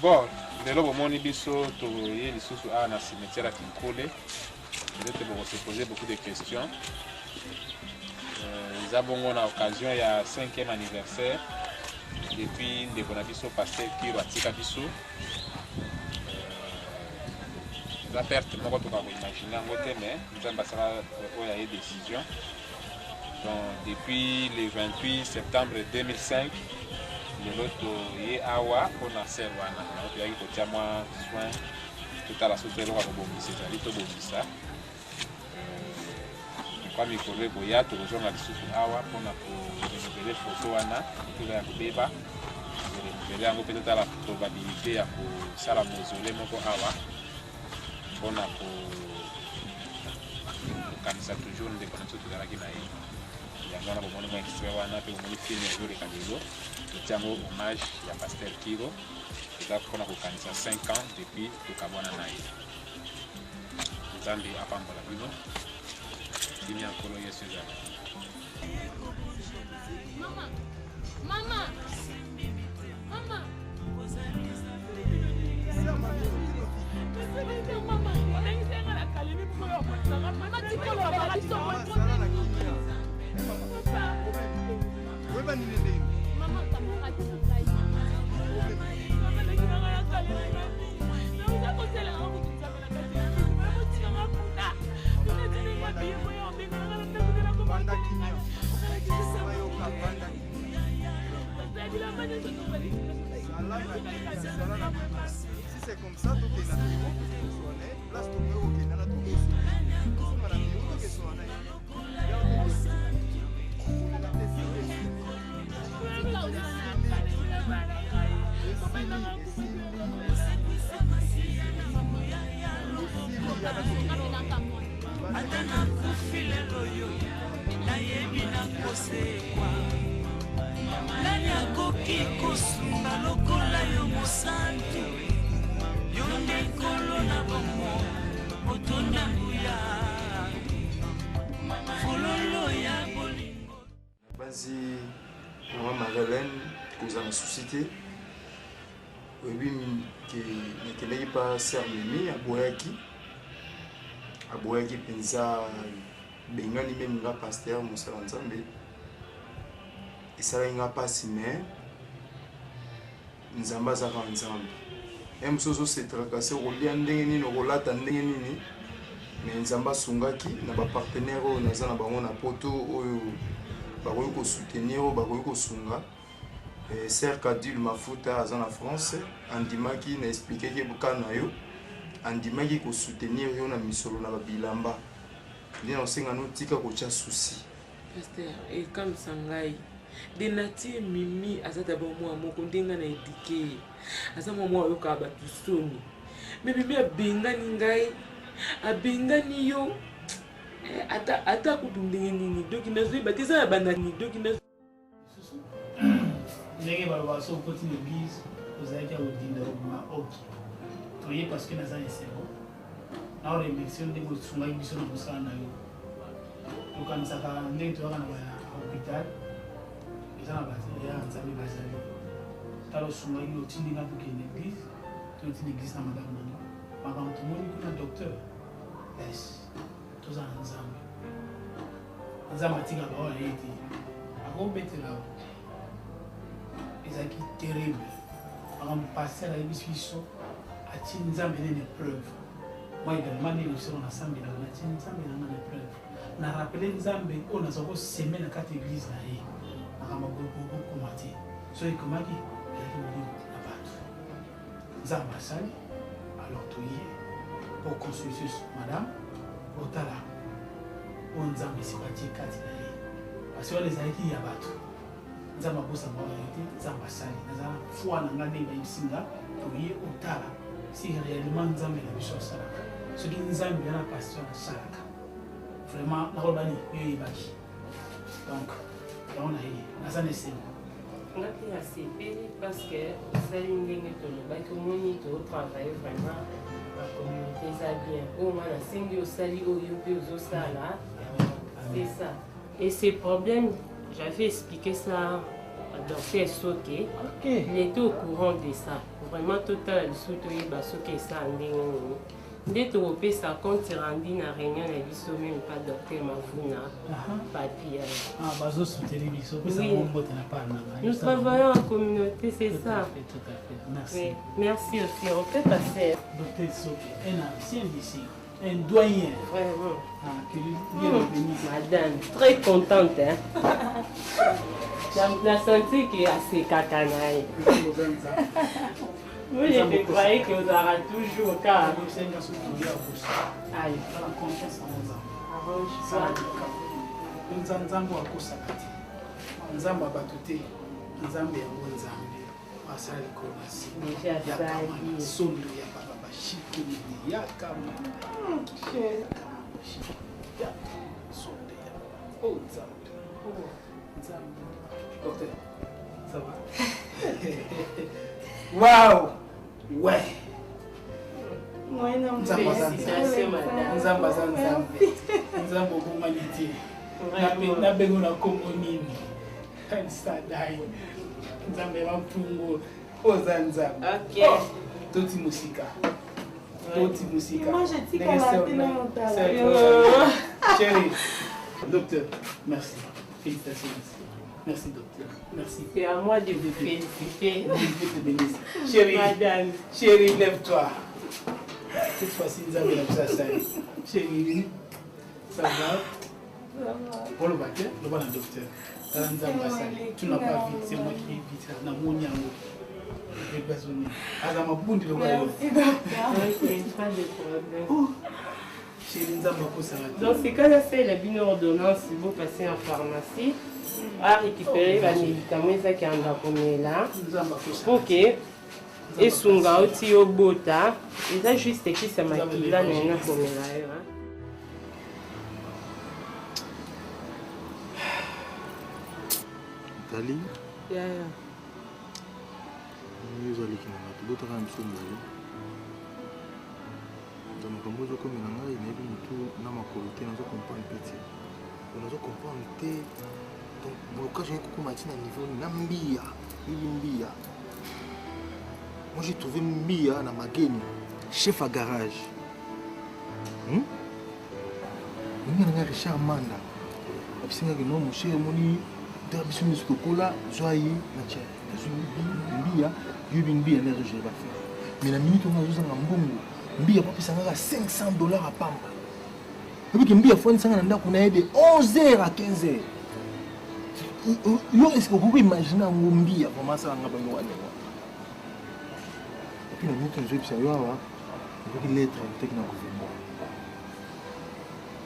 Bon, lelo bomoni biso toye lisusu awa na cimetière ya Kinkole. Peut-être vous se poser beaucoup de questions. Nous avons une occasion, il y a 5e anniversaire depuis ndeko na biso pasteur Kiro atika biso. La perte moko to ka imaginer ngo te mais nous avons passé à une décision. Donc depuis le 28 septembre 2005 lelo ye awa pona serwana na to yaki kotia mwa soin tout à la société ko bomisa ezali to bomisa. Kwa mikolo boya tozonga lisusu awa pona korenouveler photo wana ya kobeba renouveler yango peut-être la probabilité ya kosala mausolée moko awa pona kokanisa toujours ndeko na biso tozalaki na ye yango wana bomoni mwa extrait wana mpe bomoni filme ezoleka lelo totiango hommage ya pasteur Kiro eza mpona kokanisa 5 ans depuis tokabwana na ye nzambe apambola bino Dini akolo Yesu ezala. Mama! Mama! Mama! Si c'est comme ça, tout est naturel, place tout le monde est dans tout le Basi maman Madeleine cause en société oui que n'était pas sermé à boyaki penza bengani même nga pasteur Moussa Nzambe et ça nga pas mais nzamba za nzambe em soso se tracasser rolia ndenge nini rolata ndenge nini mais nzamba sungaki na ba partenaire oyo naza na bango na poto oyo bakoki ko soutenir oyo bakoki ko sunga Ser Kadil Mafuta aza na France andimaki na expliquer ke bukana yo andimaki ko soutenir yo na misolo na babilamba ndina osenga no tika ko cha souci pasteur et comme sangai de nature mimi azata ba mwa moko ndenga na éduquer asa mwa yo ka batu soni mais mimi abengani ngai abengani yo ata kudundenge nini doki nazo batisa na bandani doki nazo ndenge baloba so koti l'église ozalaki akodinda obima oki toye parce que naza esebo na remercie ndenge osungaki biso na mosala na yo tokanisaka ndenge toyaka na bahôpital eza na ya nzambe bazali tala osungaki otindinga tokende église toyotindi église na makambo nango makambo tomoni kuna docteur es toza na nzambe nzambe atika baoyo na ye te akobetela ezalaki terrible makambo pasteur ayebisi biso atie nzambe nene épreuve moi également ndenge oselo nasambelaka natie nzambe nanga na épreuve na rappele nzambe oyo naza koseme na kati église na ye makambo akokoma te so ekomaki ezalaki molimo na bato nzambe asali alors toye po consulter madame otala oyo nzambe esika tie kati na ye parce wana ezalaki ya bato nzambe abosanga oyo te nzambe asali naza foi na nga ndenge bayebisinga toye otala si réellement nzambe na biso asalaka soki nzambe yana pasteur asalaka vraiment nakoloba nini yo oyebaki donc yango na ye naza na esengo nga mpe nasepeli parce que osali ndenge tolobaki omoni totravaille vraiment bacommunauté eza bien oyo nga nasengi osali oyo mpe ozosala c'est ça et ces problèmes j'avais expliqué ça docteur Soké. Il était au courant de ça. Vraiment, tout à l'heure, il a Soké ça en dénigné. Dès que vous ça compte rendu dans la réunion, il a même pas docteur Mavouna. Papier. Ah, bazo sur télévision. Nous travaillons en communauté, c'est ça. Tout à fait. Merci. Oui. Merci aussi. On peut passer. Docteur Soké, un ancien d'ici. Un doyen. Vraiment. Madame, très contente. Hein? La santé qui est assez cacanaille. Moi, je croyais que vous aurez toujours au cas. Allez. Nzambo akosakati. Nzambo abatuté. Nzambo yango nzambe. Asali konasi. Déjà ça. Sondo ya baba bashiki ya kama. Sondo ya. Oh nzambe. Nzambe. Docteur. Ça va? Waouh! Ouais! Félicitations, madame. Nzamba za nzambe. Nzambo bomanité. Na bengo na kombo nini. Sadai. Nzambe mapungo. Oza nzambe. Ok. Toti musika. Toti musika. Moi je dis qu'à la télé, Chérie. Docteur, merci. Félicitations. Merci docteur. Merci. C'est à moi de vous féliciter. Chérie, madame. Chérie, lève-toi. Cette fois-ci, nous avons la ça. Chérie, ça va? Pour le bâtiment, le bon docteur. Tu n'as pas vu, c'est moi qui ai vite. Je n'ai pas vu. Je n'ai pas vu. Je n'ai pas vu. Pas de problème. Chérie, nous avons ça. Dans ces cas-là, c'est la bonne ordonnance. Si vous passez en pharmacie, à récupérer les médicaments qui sont là. Ok. Et sunga oti obota. Et ça juste qui ça maquille là n'ayant comme là. Dali. Yeah. Nous allons qui nous avons tout le donc comme vous comme il y a une tout na makolité nous comprendre petit nous comprendre té donc bon quand j'ai beaucoup matin à niveau nambia mbia moi j'ai trouvé mbia na mageni chef à garage nga Richard Manda abisinga que non monsieur moni d'habitude nous tokola joyi na tché mbia mbia na je va faire mais la minute on a juste un mbongo mbia papisanga $500 à pamba et puis mbia fone sanga nda kuna de 11h à 15h yo est-ce que vous pouvez imaginer mbia comment ça nga bango wane et puis la minute je puis ça yo wa avec lettre technique na gouvernement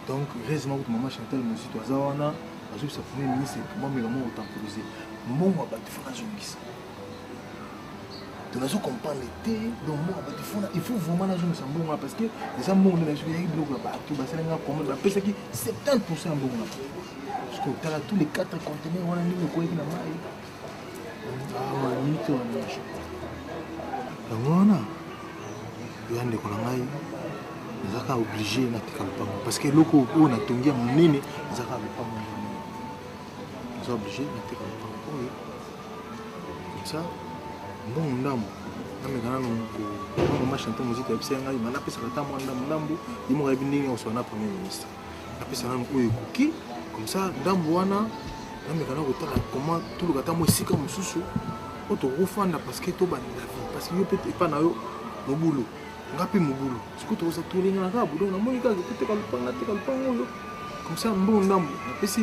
donc heureusement que maman Chantal monsieur toi zawana azo sa premier ministre comment mais comment autoriser mon wa ba te fera jongisa tu n'as comprendre l'été donc moi il faut vraiment la zone sans bon parce que les gens bon na jouer avec bloc là tout bassin nga comme la pèse qui 70% bon là parce que tu as tous les 4 conteneurs on a mis le quoi qui na mai ah on limite on marche donc on a yande ko ngai zaka obligé na tikamba parce que loko on a tongia munene zaka pas on est obligé na tikamba comme ça bon ndambo namekana no mama Chantal musique ya ngai mana pesa kata mwanda ndambo yimo yabi ndingi osona premier ministre apesa nanu oyo kuki comme ça ndambo wana namekana kotala comment tout le kata mo sika mususu oto rofanda parce que to ba la vie parce que yo peut pas na yo mobulu ngapi mobulu siko to sa tulinga na kabu na monika kuteka lupanga teka lupango yo comme ça mbongo ndambo apesi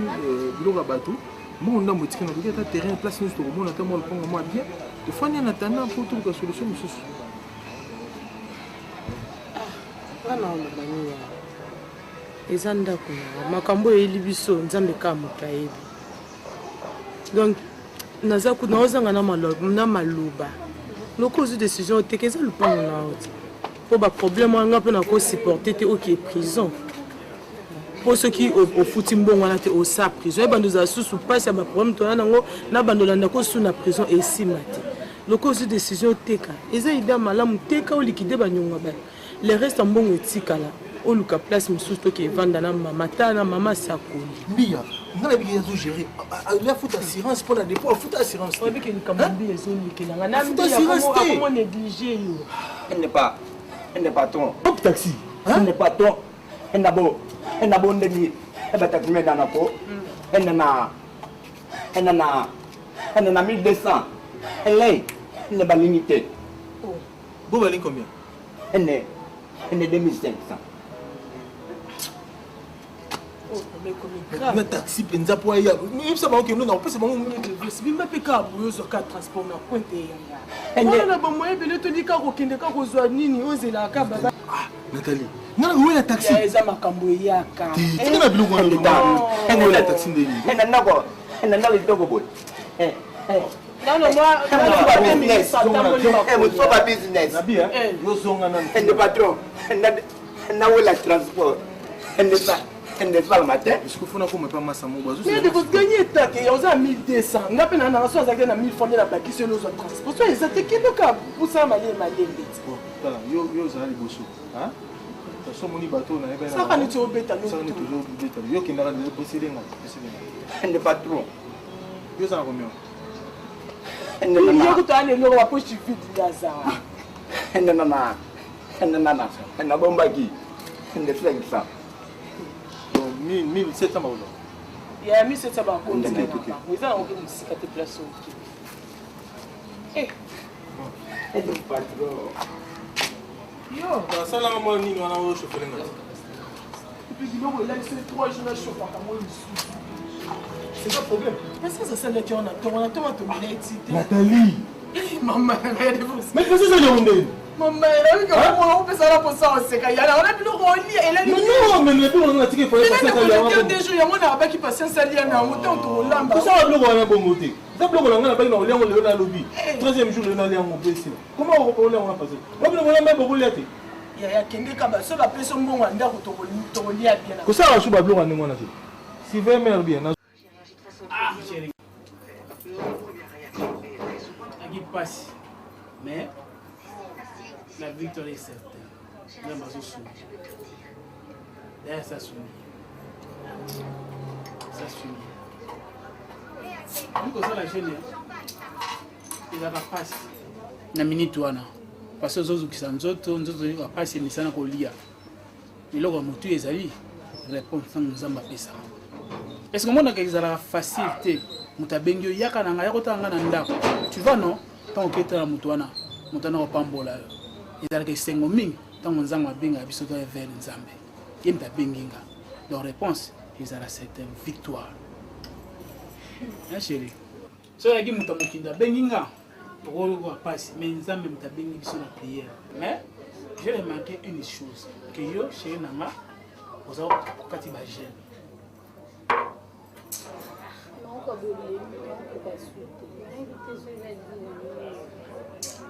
biloko batu mbongo ndambo tikana kota terrain place nous to mona ta mo lupango mo bien de fois en attendant pour trouver une solution monsieur wana mabani eza ndako makambo eli biso nzambe ka motayebi donc naza ku naozanga na maloba loko ozu décision oteke eza lupango na oti po ba problème wanga mpe na ko supporter te oki prison pour ceux qui au footing bon wana te au sa prison e bando za susu passe ba problème to nango na bando landa ko su na prison et si mate loko ozu décision oteka eza ida malamu teka o liquider ba nyonga ba le reste en bon etikala oluka place mosusu toke evanda na mama ta na mama sakoli mbia ngana biki yazo gérer la foot assurance pour la dépôt foot assurance obi ke likambo mbi ezolikelanga na mbi akomo négligé yo elle n'est pas ton hop taxi elle n'est pas ton elle n'a beau ndemi elle va t'accumer dans la peau elle n'a 1200 elle est pas limitée bon valait combien elle est 2500 na taxi penza po ya même ça ba que nous na pas c'est bon bimba pe ka boyo zo ka transport na pointe ya na ba moye bele to dika ko kende ka ko zwa nini ozela ka baba Nathalie ngana wo la taxi ya eza makambo yaka tina bilo ko ndeta ngo la taxi ndeni elle n'a pas boy non moi elle faut pas business nabia yo zonga na elle n'est pas trop elle n'a où la transport elle n'est pas le matin est-ce que faut na ko me pas massa mo bazo mais de vous gagner ta que yoza 1200 ngape na na so azaki na 1000 francs na baki sur nos transport so ezate kendo ka pusa mali yo za li boso hein so moni bateau na eba na ça ni to beta ça ni toujours beta yo ki na le posséder nga elle n'est pas trop yo za combien elle n'a yo ko to ane lo wa poche vide yaza elle n'a bomba qui elle fait ça 1700 euros. Il y a 1700 euros. Vous avez un peu de place. Eh. Elle n'est pas trop. Yo, ça là, moi, ni on a un chauffeur. Et puis, il a laissé 3 jours à chauffer. C'est pas le problème. Mais ça, c'est celle qui on a. Nathalie. Maman, regardez-vous. Mais qu'est-ce que c'est le monde? Maman, elle a vu comment on peut ça là pour ça. C'est qu'il y a on a plus le rôle. Elle a dit. Non, mais le plus on a tiré pour ça. Il y a des jours, il y a mon arabe qui passe un salier à un mouton tout le lamba. Ça va bloquer on a bon moté. Ça bloque on a pas dans le lobby. Troisième jour on a aller en PC. Comment on va passer? On va même beaucoup l'été. Il y a quelqu'un qui a ça la pression bon on a to lia bien. Que ça va sous bloquer on est fait. Si vraiment bien. Ah, chérie. Qui passe. Mais la victoire est certaine. Là, je suis là, ça s'unit. Ça s'unit. Nous, comme ça, la chaîne, il va passer. Na minute wana. Parce que les autres qui sont nous va passer, mais ça n'a pas lié. Mais là, on ezali répondre sans nous embarquer ça. Est-ce que moi, on a facilité? Mutabengi yaka na ngaya kotanga na ndako. Tu vois non? Tant que tu as mutwana, mutana ko pambola. Ezala ke sengo mingi, tant nzanga benga biso to vers nzambe. Kimta benginga. Donc réponse, ezala cette victoire. Hein chérie. So yaki mutamukinda benginga. Pour ko passe, mais nzambe mutabengi biso na prière. Mais j'ai remarqué une chose, que yo chérie nanga, oza kokati ba jeune.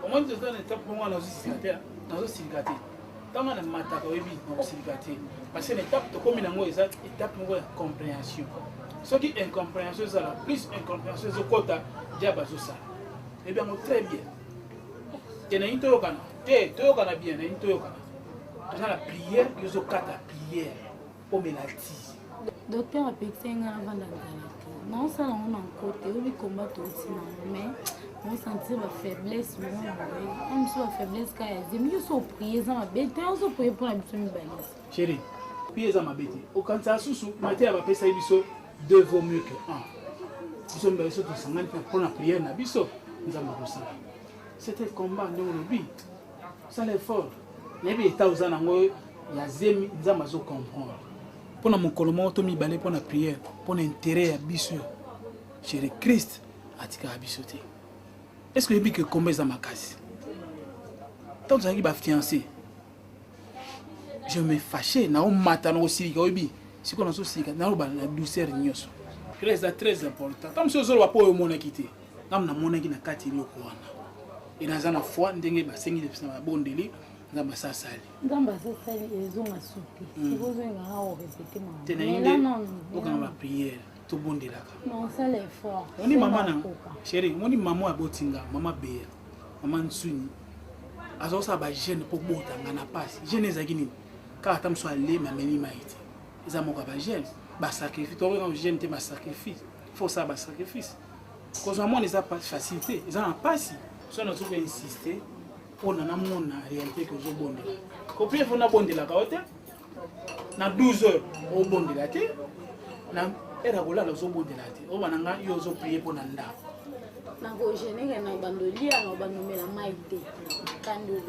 Comment tu donnes une étape pour moi dans le silicaté? Tant que je m'attaque au début, dans le silicaté. Parce que l'étape de combinaison est l'étape de compréhension. Ce qui est incompréhension, c'est la plus incompréhension, c'est le quota diabazo ça. Eh bien, très bien. Il y a une toyokana. Toyokana bien, il y a une toyokana. Tu as la prière, il y a la prière. Pour mélatie. Docteur a pété un avant la non, ça on a un côté, on combattre aussi, mais on sentit ma faiblesse, on se faiblesse quand il dit, je suis prié, ça m'a bête, on se prié pour la mission balise. Chérie, prié, ça m'a bête. Au quand ça sous, matin, elle va payer ça, deux vaut mieux que un. Ils sont bien sûr de s'engager pour la prière, nous avons ça. C'était le combat, nous le vit. Ça l'effort. Il y a des états où il y a zémi, nous avons comprendre. Pour mon colombo, Tommy Balé pour la prière, pour l'intérêt à Bissot. Chérie Christ, a dit à Bissoté. Est-ce que je dis que combien ça m'a cassé? Tant que ça va fiancé, je me fâchais, na matin aussi, si on a aussi, na la douceur nyoso. C'est très important. Tant que ce soit pour mon équité, comme na mon équité na kati lokoana. Et dans la foi, ndenge ba sengi de sa bon délire. Ndamba sasali. Ndamba sasali ezonga soupi. Si vous avez un répéter maman. Tenez non. Aucun la prière. Tout bon de là. Non, ça l'effort. On dit maman na. Chérie, on dit maman abotinga, maman Béa, maman Nsuni. Azo sa ba jeune pour bota ngana passe. Jeune ezaki ni kaka ata mosu alemi ameni mai te eza moko ya bagene basacrifice tokoka gene te basacrifice faut ça basacrifice kozwa mwana eza facile te eza na mpasi so nazoka insiste mpona namona réalité ke ozobondela koplie fo nabondelaka yo te na 12 heures obondela te na era kolala ozobondela te obana nga yo ozoprie mpo na ndako nakogeneke na bandolia na bandomela mai te kandolo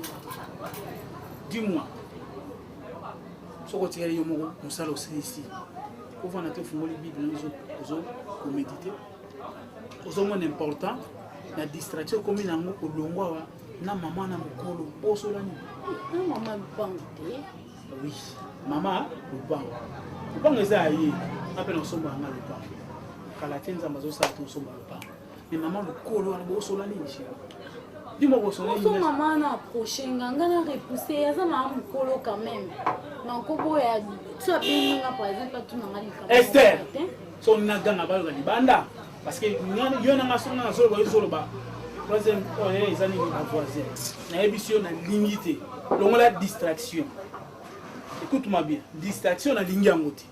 dis-moi soko tikali yo moko mosala osilisi ovanda te ofungoli bible ozokomédite ozomona important na distraction okomi nango kolongwa awa na mama na mokolo osolani mama lupango te oui mama lupango eza aye apena osomba yanga lupango kala te nzambe azosala te osomba lupango mais mama lokolo wana bosola nini chéri dis-moi bosola nini oso mama na approché nga nga na repoussé aza mama mokolo quand même mankobo ya tu abenga par exemple atunanga likambo Esther so naganga baloka libanda parce que yo nanga songa na zolo bazoloba troisième oye eza nini na voisin nayebi si yo na lingi te longola distraction écoute-moi bien distraction na lingi yango te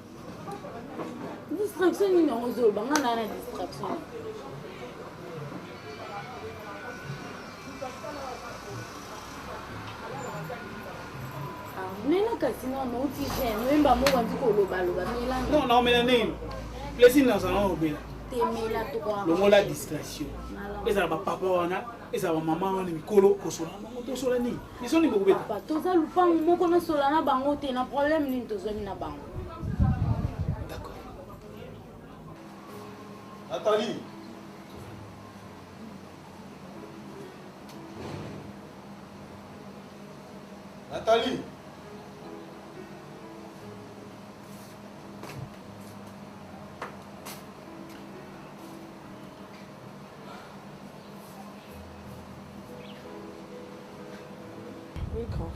distraction nini yango ozoloba nga na distraction nena kasi non mauti gêne wemba mo wanzi koloba mela non non mela nini plaisir na sana obela temela to kwa longola distraction ezala ba papa wana ezala ba mama wana mikolo kosola bango tosola nini biso ni bokubeta papa toza lupango moko na sola na bango te na problème nini tozoni na bango d'accord Nathalie Nathalie Oui, grand.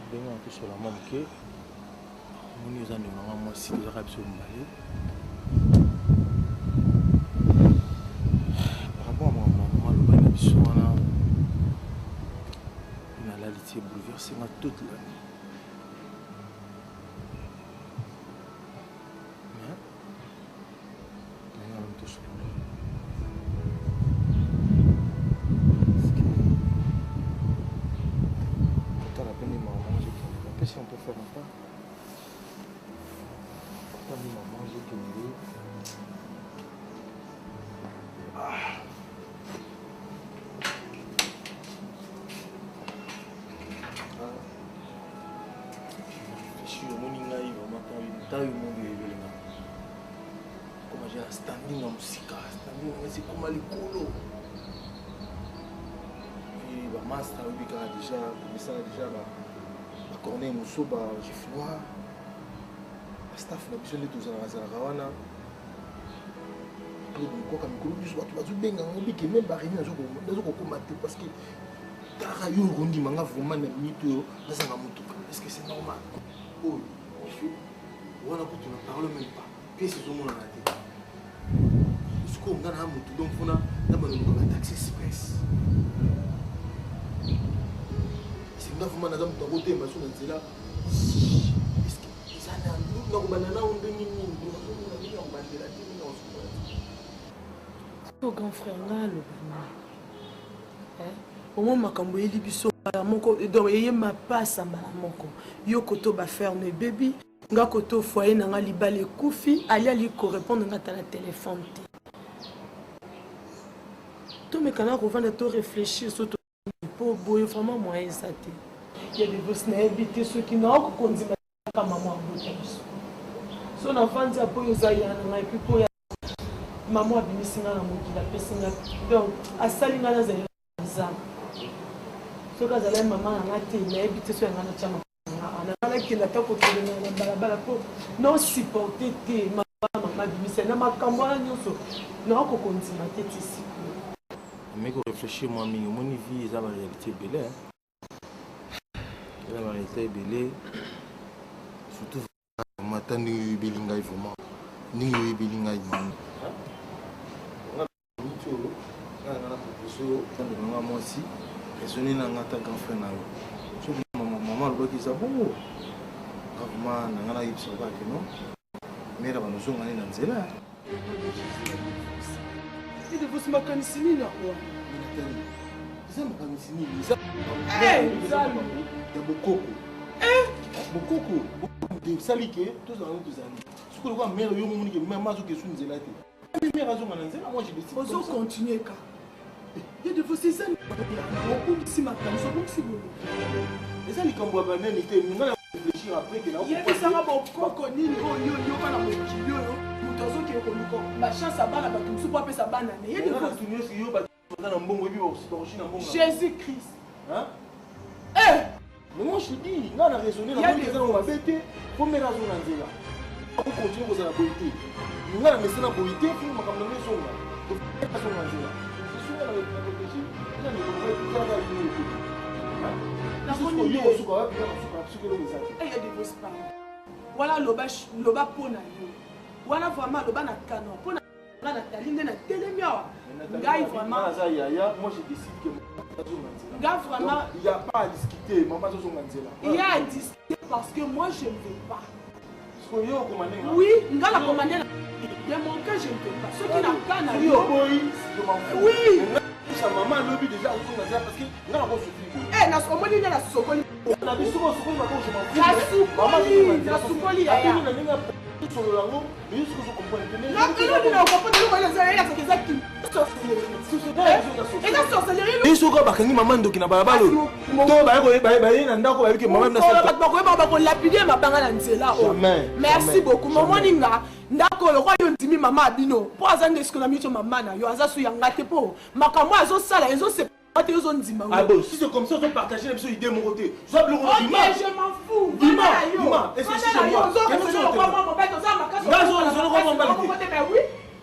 ndenge na tosola mwa moke moni eza ndenge nanga mwasi tozaka biso mibale rapport à mama alobaki na biso wana nalali tie bouleverse nga toute la nuit mais ndenge nanga tosola si on peut faire un pas. Pas mis maman, j'ai gagné. Je suis au morning là, il va m'attendre une taille de comment j'ai un standing en musique, standing c'est comme les colos. Puis bah master oui déjà, mais ça déjà bah corner musoba jifloa staff na biso nde tozalaka wana koka mikolo biso bato bazobenga ngo bike me baréuni nazokokoma te parce que kaka yo okondimanga vraiment na minute oyo nazanga motuka est ce que c'est normal oyo monsieur wana kutu na parle même pas piese ezomonana te sikoyo nga na motu donc mpona na banonokaka taxi express nga vraiment naza moto akotema so na nzela eza nakobanda nao ndenge nini nakobandela te o grand frère nga alobana omoi makambo eyeli biso mbala moko donc eyema pasa mbala moko yo koto baferme ebebi nga koto foyer na nga libala ekufi ali korépondre nga ata na telefone te tomekana kovanda to réfléchir so mpo boye vraiment moyen eza te ya divorce nayebi te soki naokokondima kaka mama abota biso so nafandi apo oyo oza yana ngai epi po ya mama abimisi nga na mokili apesi nga donc asali nga nazali na nzambe soki azalaki mama na nga te nayebi te so yanga natya nanga nakenda ta kokelenga na balabala mpo nosupporte te mama abimisi na makambo wana nyonso naokokondima te ti sikoyo meko réfléchir moi mingi omoni vie eza baréalité ebele vraiment été belé surtout matin ni belinga vraiment ni belinga man na proposition na moi aussi et sonné na ngata grand frère na so maman le qui ça bon vraiment na ngana yipso ba que non mais là nous sommes allés dans zela et de vous makanisi ni na quoi ça makanisi ni ça bokoko bokoko de salike tous dans tous années ce que le voir mère yo moni que même azo que sous nzela te mère azo ngana nzela moi je décide on va continuer ka il y a de vous c'est ça beaucoup ici maintenant so beaucoup si vous les ça likambo ba même était ngana réfléchir après que là il y a ça ba bokoko nini yo kana mokili yo mutozo ki ko luko ma chance abana ba tumsu po apesa bana ne il y a de vous continuer ce yo ba na mbongo bi ba mbongo Jésus Christ hein eh mais moi je te dis on a raisonné là on va bêter pour me raison dans zela on continue comme ça la beauté on a mais ça la beauté pour makambo na songa pour faire ça dans zela je suis là avec la réfléchir là ne on va faire la vidéo na suka wapi na suka le message il y a des vos parents voilà loba pona yo voilà vraiment loba na canon pona na Nathalie na telemiawa ngai vraiment ça yaya moi je décide que gars vraiment il y a pas à discuter maman zo songa nzela il y a à discuter parce que moi je ne veux pas yo commander oui ngala commander de mon cas je ne veux pas ceux qui n'a pas na yo boy je m'en fous oui sa maman lobby déjà zo songa nzela parce que ngala ko souffrir na somoni na sokoli na biso ko sokoli ma ko je m'en fous la sokoli ya ya solo lango mais est-ce que vous comprenez que non non biso ko bakangi mama ndoki na balabala to baye na ndako baye ke mama na sala bakoyeba bakolapide mabanga na nzela o merci beaucoup momoni nga ndako lokwa yo ndimi mama abino po aza nde siko na mito mama na yo aza su yanga te po makambo azosala ezose ah bon, si c'est comme ça, on peut partager les idées de mon côté. Je vais ok, je m'en fous. Dis-moi, est-ce que c'est moi?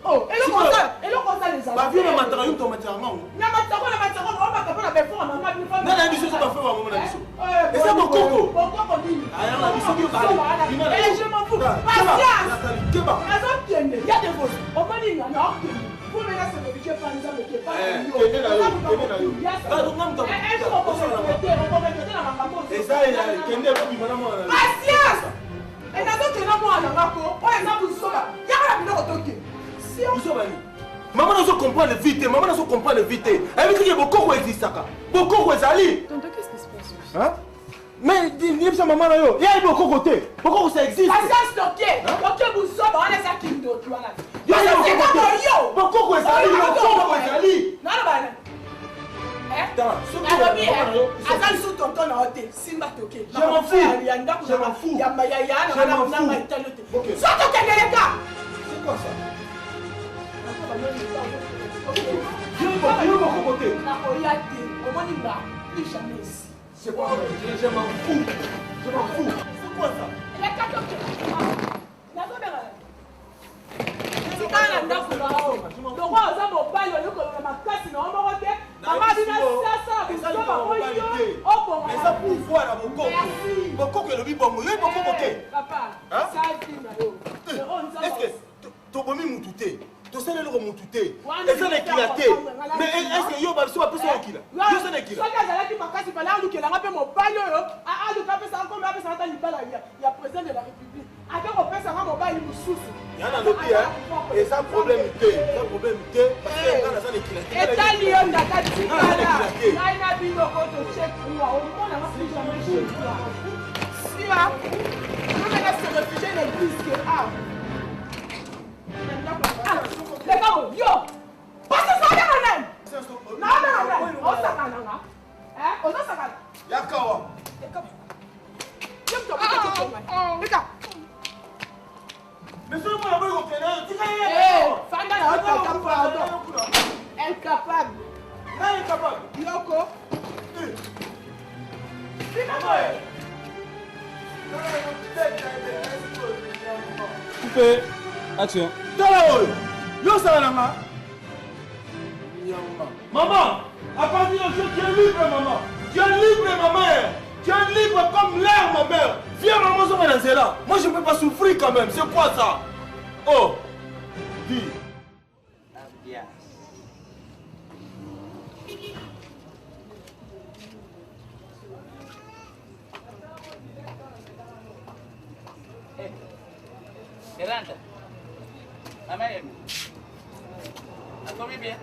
Oh, et le constat les amis. Ma vie m'a matériau automatiquement. Na matako na matako on va taper la befo maman bi femme. Na na biso pas faire maman na biso. Et ça mon coco. Coco nini? Ah na biso qui parle. Et je m'en fous. Patience. Keba. Azo kende. Il y a des fausses. On va dire na kende. Pour me laisser le budget par exemple qui est pas. Kende na yo. Ba donc ngam to. Et ça kende ko bi mana mo. Patience. Et na zo kende mo na ngako. Par exemple sola. Ya na bino otoke. Maman n'a pas comprendre vite, maman n'a pas comprendre vite. Elle veut dire beaucoup quoi existe ça. Beaucoup quoi ça lit. Tonton, qu'est-ce qui se passe? Hein? Mais dis ça maman là yo. Il y a beaucoup côté. Beaucoup ça existe. Ça stocké. OK, vous ça on est ça qui d'autre là. Yo yo. Beaucoup quoi ça lit, beaucoup quoi ça lit. Non non. Azali sous tonton na hotel simba toke. Je m'en fous. Je m'en fous. Ya na na italote. Ça toke ngeleka. C'est quoi ça? Je vais beaucoup côté. C'est quoi? Je m'en fous. Je m'en fous. C'est quoi ça? Tu sais le remonter. Et ça n'est qu'il a été. Mais est-ce que yo ba so apesa okila? Yo ça n'est qu'il a. Ça kazala ki makasi bala alu kela ngape mo balo yo. Alu ka pesa ko me apesa ta libala ya président de la République. Aka ko pesa nga mo ba yi mususu. Yana lobi hein. Et ça problème té. Ça problème té parce que kana ça n'est qu'il a. Et tali yo ndaka tikala. Naina bino ko to check kwa. O mona ma fi jamais chez toi. Si va. Je vais laisser réfugier l'église que ah. Les gars, yo! Parce que ça vient même! Non, on s'attend là. Hein? On s'attend. Yakawa! Les gars! Mais seulement la bonne conteneur, tu Eh, Fanda la incapable. Incapable! Yoko! Coupé. Action. Yo ça là maman, à partir de aujourd'hui tu es libre maman. Tu es libre maman. Tu es libre comme l'air, ma mère. Viens, maman, on va là. Moi, je ne peux pas souffrir quand même. C'est quoi ça? Oh, dis. Rentre. Maman, akomi bien.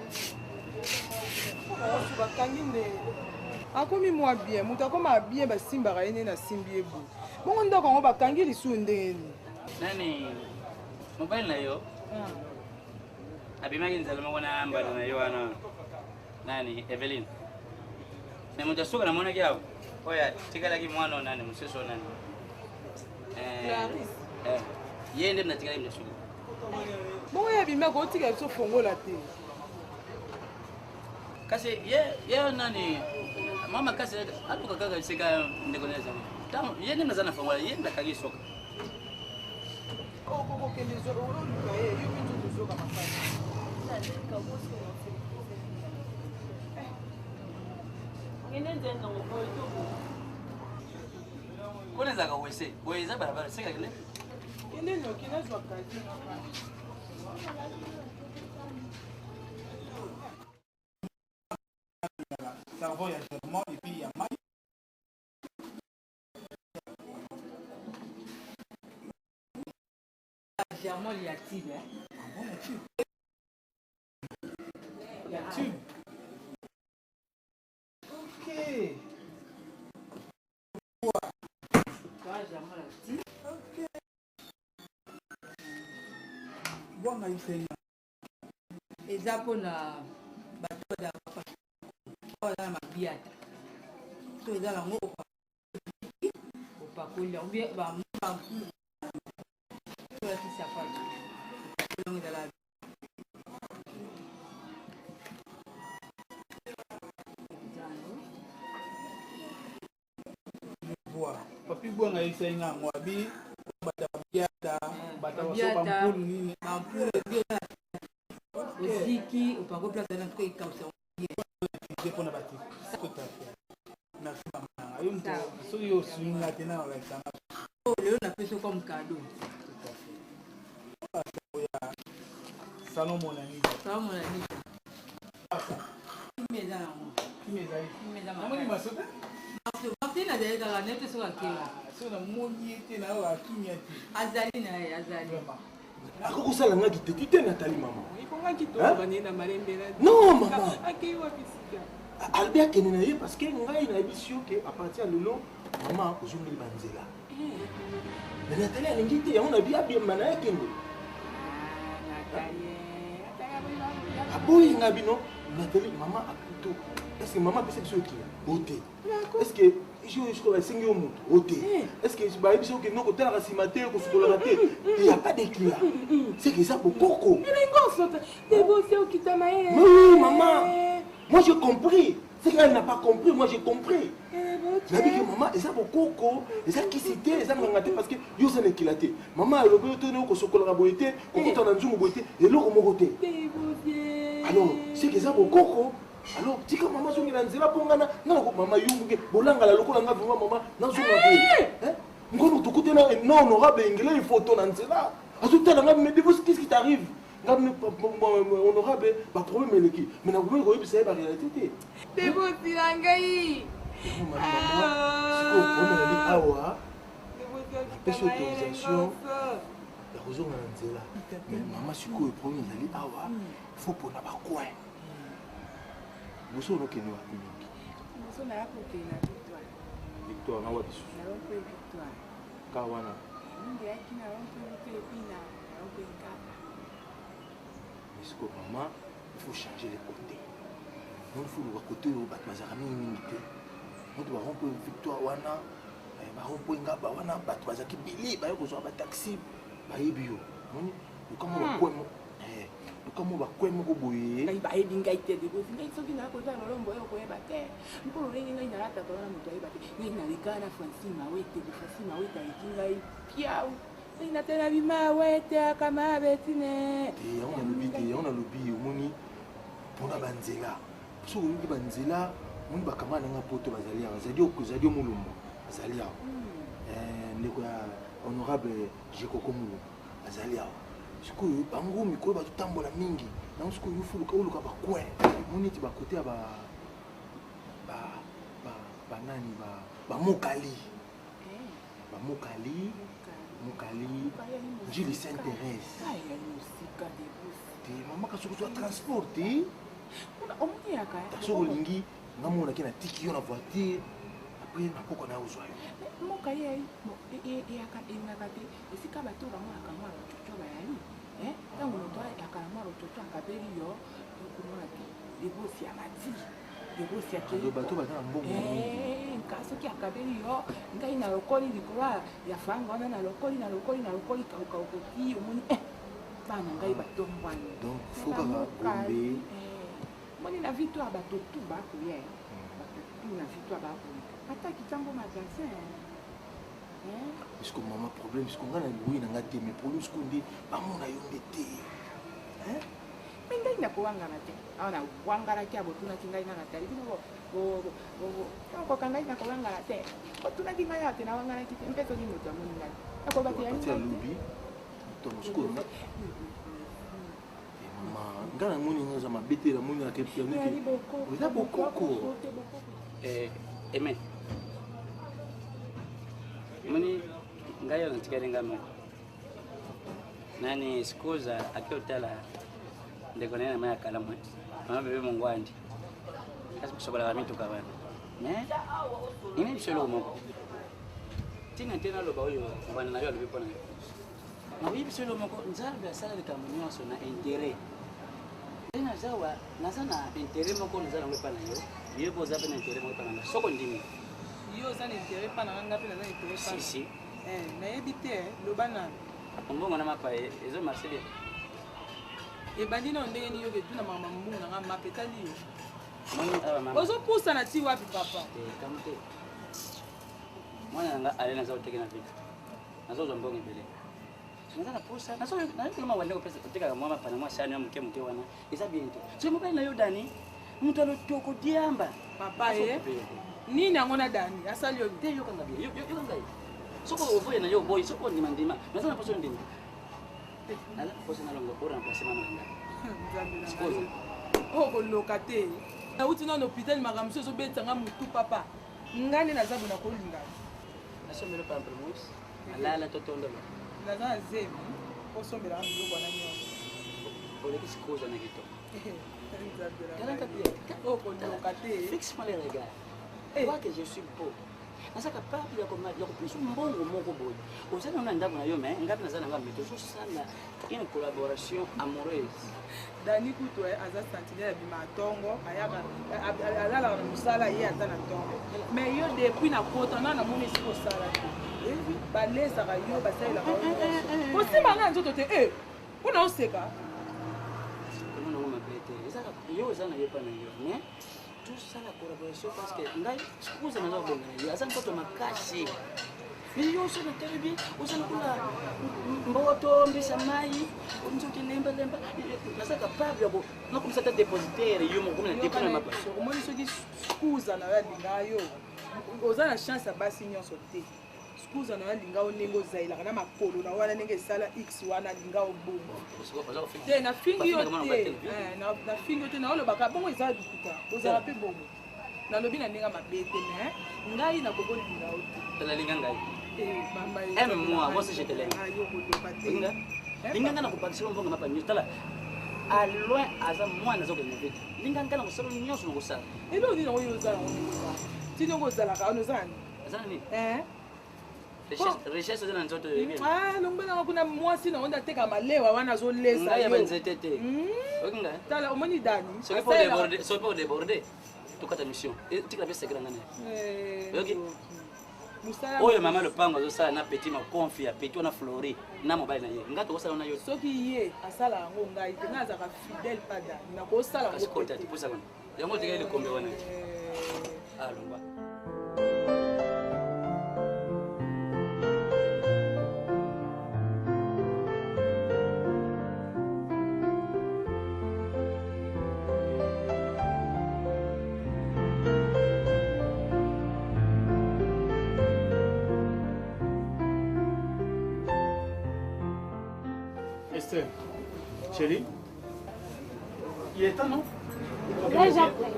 akomi mwa bien moto akoma bien basimbaka ye nde nasimbi ye boye bongo ndako yango bakangi lisusu ndenge nini Nani mobile na yo abimaki nzala moko na mbala na yo wana nani Evelyn me moto asuka namonaki awo oya tikalaki mwana nani mosusu nani ye nde mnatikali mnasuka bongo ye abimaka otika biso fongola te kasi ye nani mama kasi atuka kaka bisika ndeko neza tamu ye nde mnazana fongola ye ndakaki soka okokende oluka ye yo mpe nzozozoka makasi konezaka wese boye eza balabala seka kende kende noki nazwa kazi cerveau, il y a germain et puis il y a maille. Germain, il y a tube. Ah bon, il y a tube. Il y a tube. Ok. Toi, Germain, la tube. Ok. Bon, il fait et ça pour la bateau d'avocat. Oh là, ma biate. Tout est dans la mot. Au parcours, on vient, bah, moi, tout là, qui s'appelle. Tout le dans la vie. Papi buang air saya nggak mau habis bata biata bata sopa pun ni mampur Ziki upako place na kwa ikausa je pona bati tout à fait na mama ayo mto so yo swinga tena wala sana oh leo na pesa comme cadeau tout à fait ya salon mon ami kimeza mama masota Martina d'ailleurs dans la net sur la kera so na moni ete na wa kimia ti azali na ye azali akokosala nga kiteki te Nathalie mama ikonga kitoko banye na marembela non mama akei wa bisika albe akende na ye parce que ngai nayebi si yo ke à partir ya lelo mama ozongeli banzela me Nathalie alingi te yango nabi abiyamba na ye kende aboyinga bino Nathalie mama aplutôt est-ce que maman apesa biso okila ote est-ce que je crois que au monde ote est-ce que je vais biso ke noko tala nsima te kosukolaka te il y a pas de client c'est que ça bokoko oui maman moi j'ai compris c'est qu'elle n'a pas compris moi j'ai compris nabi ke maman eza bokoko eza kisi te eza nganga te parce que yo ça nekila te maman alobi ote ne kosukolaka boye te kokota na nzungu boye te eloko moko te alors c'est que eza bokoko alors tika mama zongi na nzela pongana na ko mama yungu bolanga la lokola nga vraiment mama na zonga pe ngono tukuté na non honorable ingela il photo na nzela azutala nga mais qu'est-ce qui t'arrive nga honorable ba problème eleki mais na ko yebisa ba réalité te debo tilangai siko pona na li awa pesa autorisation ya kozonga na nzela mais mama siko e problème na li awa faut pona ba coin Boso okende wapi mingi? Boso na yako kena Victoire. Victoire na wapi susu? Na rompe Victoire. Ka wana? Ndio yaki na rompe pina, na rompe ngapa. Est-ce que maman, il faut changer les côtés. Non, il faut le côté où bat mazara mingi te. On doit rompe Victoire wana, ba rompe ngapa wana bat mazaki bili ba yoko zo ba taxi, ba yebio. Non, comment on quoi comme on va quoi mo boye ngai ba edinga itede ko ngai soki na ko tana lombo yo ko eba te mpolo lengi ngai na rata to na muto eba te ngai na likana Francine wete ikingai piau ngai na tena bima wete kama betine te on a lobi omoni pona banzela so ngi banzela moni bakamana nga poto bazali ya zadi mulumba azali awa ndeko ya honorable jekokomu azali awa sikoyo bango mikolo bazotambola mingi nango sikoyo oluka bacoin moni ete bakote ya banani bamokali njili saint thérèse mamaka soki ozwa transport te soki olingi ngamonaki na tiki yo na voiture apres napoko na ozwa yo moka ye eyaka engaka te esika bato bamonaka mwa rococo bayali ntango moto ayaka na mwa rococo akabeli yo okomona te debosi ya mati debosi ya bato baza na mbongo nka soki akabeli yo ngai na lokoli likolo ya fanga wana na lokoli kaukaokoki omoni bana ngai batombwani donc fo kaka gombe moni na victoire bato tu bakoya bato tu na victoire bakoya ataki ntango magasin puisque mama problème puisque nga na liboyi na nga te mais problème siko nde bamona yo nde te me ngai nakowangana te awa nawanganaki ya botunaki ngai nga natali bino koka ngai nakowangana te otunaki ngai awa te nawanganaki te mpe soki moto amoni ngai nakoba te yalobi ntongo siko nga namoni nga za mabe te namoni na kepianiki eza bokoko Amen. Muni ngayo natikali ngama. Nani sikuza akiotala ndeko nene maya kalamwe. Mama bebe mungwandi. Kasi kusobola mitu kabana. Ine bisolo moko. Tina loba oyo ngwana nayo alibipona. Na bibi bisolo moko nzalbe asala likamunyo so na intérêt. Ina zawa nasana intérêt moko nzala ngwepa nayo. Yo poza pe na intérêt moko pana. Soko ndimi. Yo ça n'intérêt pas na ngapi na intérêt pas. Si. Na yebite lobana. Mbongo na mapa ezo marché bien. E bandi na ndenge ni yo ke tuna mama mbungu na ngama petali yo. Mama. Ozo pousa na ti wapi papa? Kamte. Mwana nga alena za uteke na vitu. Nazo zo mbongo mbele. Singa na pousa. Nazo na kama wale ko pesa kuteka mama pana mwa shani ya mke wana. Isa biento. So mobile na yo dani. Mtu alotoko diamba. Papa nini angona dani asali yo te yo kanga bien yo kanga soko ovoye na yo boy soko ndima ndima nazana poso ndima ala poso na longo pour remplacer mama nanga ko lokate na uti na hôpital makamso so betanga mutu papa ngane na zabu na kolinga asomelo pamplemousse ala totondo nazana zemi osombela ngo bwana nyo ole kisikoza na kito ko lokate fixe-moi les regards. Vois que je suis beau. Nasa capable de plus mbongo moko boy. Osana na ndabo na yo mais ngapi nazana ngambe to sana une collaboration amoureuse. Dani kuto aza sentinelle bima tongo ayaka alala na musala ye azana tongo. Mais yo depuis na kota na moni siko sala. Balesa ka yo basala ka. Osima na nzoto te kuna oseka. Comment on m'appelle? Ezaka yo zana yepa na yo, mais tout ça la collaboration parce que ngai sikuza na bonga yo azana poto makashi. Yo so na telebi, usana kula mboto mbisa mai, unzoki lemba nasa capable yabo na kumsata dépositaire yo mo komina dépôt na mapa. Omoni soki sikuza na ya lingayo. Ozana chance basi nyonso te. Sikuza na linga onengo zaila kana makolo na wana nenge sala x wana linga obongo te na fingi yo te na fingi yo te na oloba ka bongo eza bikuta ozala pe bongo na lobi na ndenge mabete mais ngai na koboli linga o te la linga ngai mama aime moi moi je te l'aime ayo kotoka te linga ngana kopakisela mbongo mapa nyota la à loin aza mwana zo kwenye vitu linga ngana kusala nyonso ngosala elo ni na oyo ozala ngona tino ngozala ka ono zani azana ni richesse de nzoto longbena kuna mwasi na onda teka malewa wana azolesa yo nzete te okinga tala omoni dani so pour déborder tukata mission tikala pesa kila ngane oki oyo mama le pango azosala na petit ma confia petit ona flori na mobile na ye ngato kosala na yo soki ye asala yango ngai te nazaka fidèle pas dani na kosala ngo kota tipusa kana yango tikala ile kombe wana alongwa Pasteur, chérie, il est temps, non? Déjà prêt.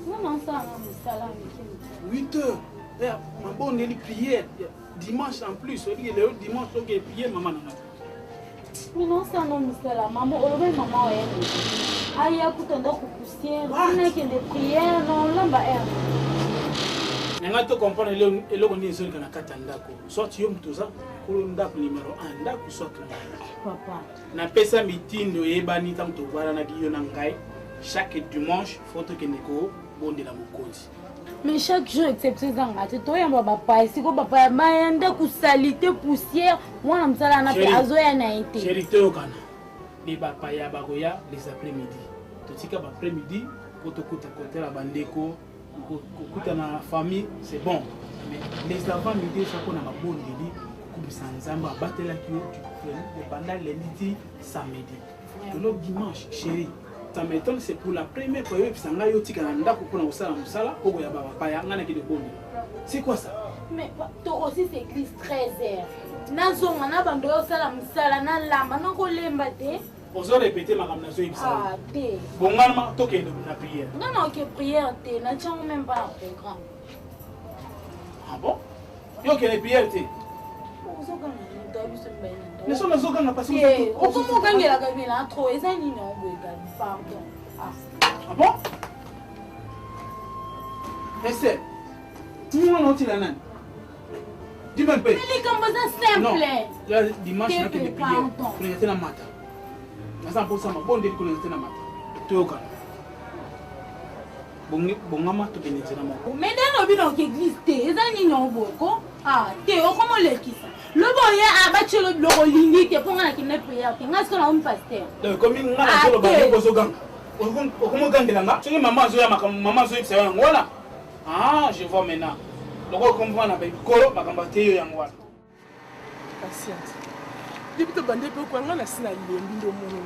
Non, ça, non, 8 heures. Ma bonne, elle prière. Dimanche en plus. Il est le dimanche, donc elle prière, maman. Mais non, ça, non, Missala. Maman, on le maman, elle. Aïe, écoute, on doit poussière. On a que des prières, non, là, bah, elle. Nanga to comprendre eloko ni ezoli kana kata ndako. Soit yo mtoza ko ndako numéro 1 ndako soit papa. Na pesa mitindo yebani tam to bana na biyo na ngai. Chaque dimanche faut que neko bonde la mokonzi. Mais chaque jour excepté zanga to yamba papa siko papa mayanda ku salite poussière mwana msala na pe azoya na été. Chérie to kana. Ni papa ya bagoya les après-midi. To tika ba après-midi pour to kuta côté la bandeko. Kuta na famille c'est bon mais les avant midi ça qu'on a ma bonne dit kubisa nzamba batela ki pendant lundi samedi le dimanche chérie ça m'étonne c'est pour la première fois que sanga yo tika na ndako kuna usala musala oko ya baba paya ngana ki de bonne c'est quoi ça mais toi aussi c'est église 13h nazonga na bando yo sala musala na lamba na ko lemba te. Vous avez répété ma ramenation ici. Ah, t'es. Bon, maman, toi qui es la prière. Non, non, que prière, t'es. N'a même pas un programme. Ah bon? Yo qui est la prière, t'es. Mais ça, nous avons passé. Comment gagner la gamine là trop? Et ça, il n'y a pas pardon. Ah bon? Mais c'est. Tout le monde a nan. Dis-moi un peu. Mais les combats Non. simples. Dimanche, il y a des prières. Pour les la matin. Nasa pour ça ma bonne délire qu'on est na mata. Toka. Bongama to benete na moko. Mais dans nos bidons qui existent, ils ont n'y ont beaucoup. Ah, t'es au comment les qui ça? Le boyer a battu le roligny qui est pour un qui n'est prière. Qui n'a-ce qu'on a un pasteur? Le commune n'a pas le bateau pour ce gang. Comment gagner là? Tu es maman Zoya, maman Zoya, c'est un voilà. Ah, je vois maintenant. Le gars comprend la baby coro, ma cambaté yang voilà. Patience. Depuis que bande peut quoi na sina lembi ndo mono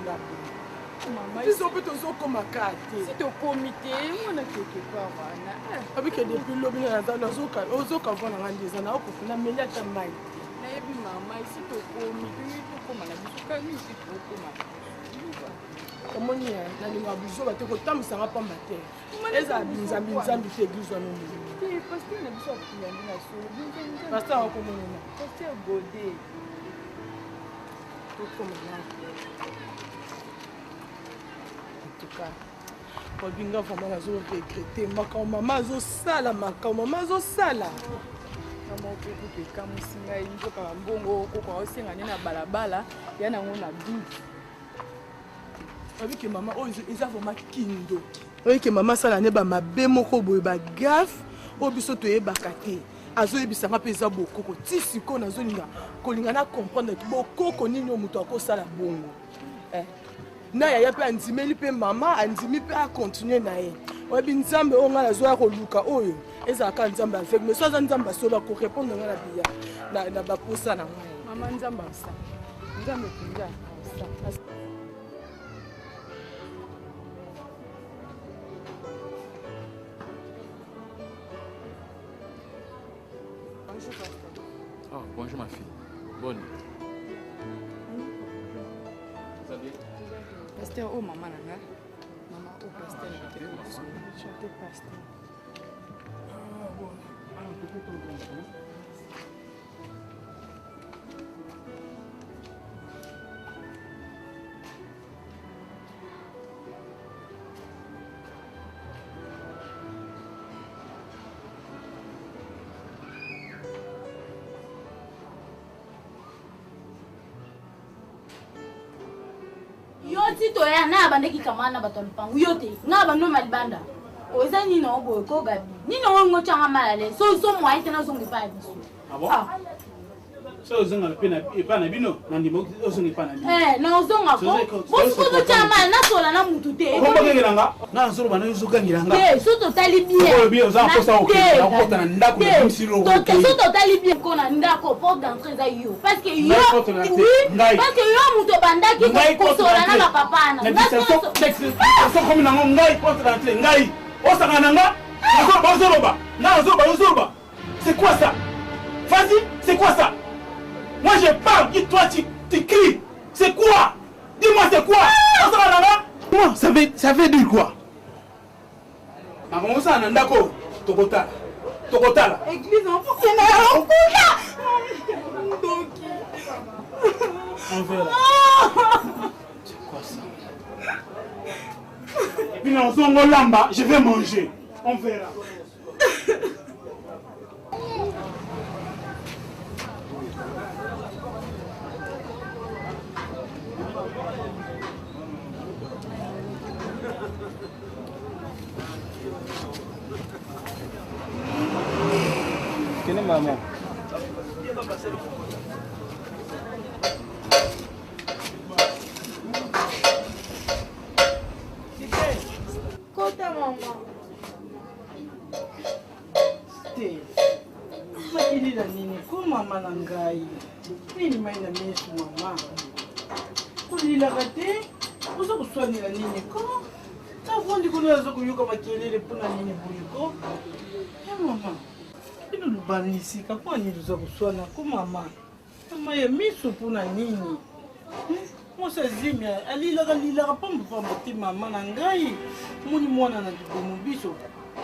maman ils ont peut aussi comme carte si to comité on a quelque part wana avec depuis lobi na za zoka ozoka vona ngandeza na okufuna menya ta mai na yebi maman si to comité to koma na bisuka ni si to koma omoni na linga bizo ba te ko tamsanga pamba te eza binzambi nzambi te église wana ndi pasteur na biso akuyandi na so pasteur akomona pasteur Godé. En tout cas, Robinga vraiment a regretté. Maman zo sala, maman zo sala. Maman ko ko kamusinga injo ka mbongo ko ko osenga na balabala yana ngona bi. Avec maman oh ils a vraiment kindo. Oui que maman sala ne ba mabe moko boye ba gaffe, obiso to ye bakate. Azo ebisanga peza bokoko tisi ko na zoninga kolinga na comprendre que bokoko nini omuto akosala bongo na ya pe andimeli pe mama andimi pe a continuer na ye obi nzambe o ngala zo ya koluka oyo ezaka nzambe avec mais so nzambe soba ko répondre ngala biya na ba posa na mama nzambe sa nzambe pinga sa. Oh, bonjour ma fille. Bonne. Pasteur, oh maman nanga. Maman, oh pasteur, je pasteur. Ah bon. Ah, peut-être Yoti to ya na bandeki kamana batolipangu yote na bando malibanda oza ni na obo ko gabi ni na wongo changa malale so mo aite na zongi pa biso. Ah bon? So zonga pena epana bino na ndimo ozongi pana bino. Na ozonga ko bosko to chama na sola na mutu te. Ko ngiranga na nzoro bana yuzuka ngiranga. So totali bien. Ko bien oza kosa okete na kota na ndako na bimsiro ko. So totali bien ko na ndako porte d'entrée za yo parce que yo parce que yo muto bandaki ko sola na papa na. Na so comme na ngai porte d'entrée ngai. Osanga nanga. C'est quoi ça? Vas-y, c'est quoi ça? Moi je parle, et toi tu Tu cries. C'est quoi? Dis-moi, c'est quoi? Comment ça veut dire quoi? Maman, ça n'a pas Tokotala. Tokotala. Église en France. On verra. C'est quoi ça? Et puis dans son lamba, je vais manger. On verra. Quelle est maman? Kota maman. Te. Makilila nini ko mama na ngai. Nini mai na mesu mama. Kulilaka te. Uza kuswanila nini ko. Tafundi kunaza kuyuka makelele puna nini buyuko. Mama. Ino lubanisika kwa nini uza kuswana ko mama. Mama ya misu puna nini. Mosa zimia alilaka pamba te mama na ngai. Muni mwana na dibomo biso.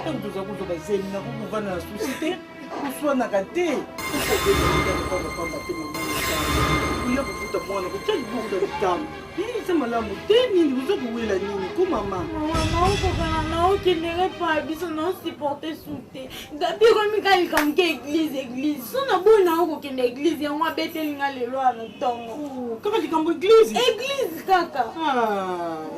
Tangu tuza kuzoka zemi na kukuvana na susi te. Kuswanaka te. Pamba te mama na ngai. Uya kukuta mwana kuchali bukuta vitamu. Isa malamu te nini uza kuwela nini ko mama. Mama okokana na okendere pa biso na osupporte su te. Dabi komi kalika moke église. So na boyi na okokende église yango abetelinga lelo ana ntongo. Kaka likambo église? Église kaka.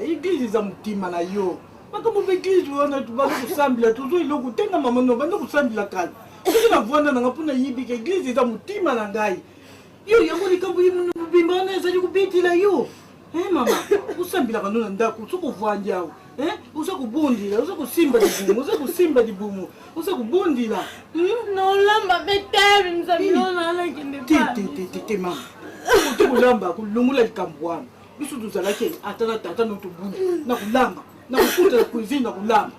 Église eza motima na yo. Makambo église wana tubanda kusambila tuzo iloko tenga mama no banda kusambila kala. Soki na vwanda nanga mpona yibika église eza motima na ngai. Yo yango likambo bimba wana ezali kubetela yo. Mama, usambilaka no na ndako soki ovwandi awa. Uza kubundila, uza kusimba dibumu, uza kusimba dibumu, uza kubundila. Naolamba betebe nzambilona alakende pa. Te mama. Uti kulamba kulungula likambo wana. Biso tuzalaki ata na tata no tobunda. Na kulamba, na kukuta na cuisine na kulamba.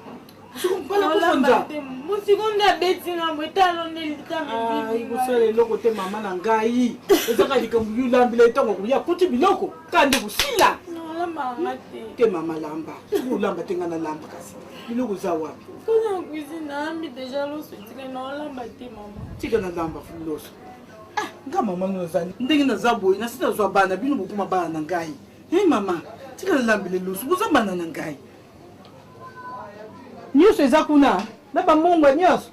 Usukumpala kufonza. Musikonda betinga mwetalo nelitame bibi. Kusele loko te mama na ngai. Ezaka likambo yulambila itango kuya kuti biloko. Kande kusila. Naolamba ngate. Te mama lamba. Ulamba tenga na lamba kasi. Biloko za wapi? Kuna cuisine na ambi deja loso tika naolamba te mama. Tika na lamba fuloso. Nga mama no zani. Ndenge na zabo ina sita zwa bana bino bukuma bana na ngai. Mama, tika na lambile loso. Buza bana na ngai. Nyuso eza kuna na bamongwa nyonso.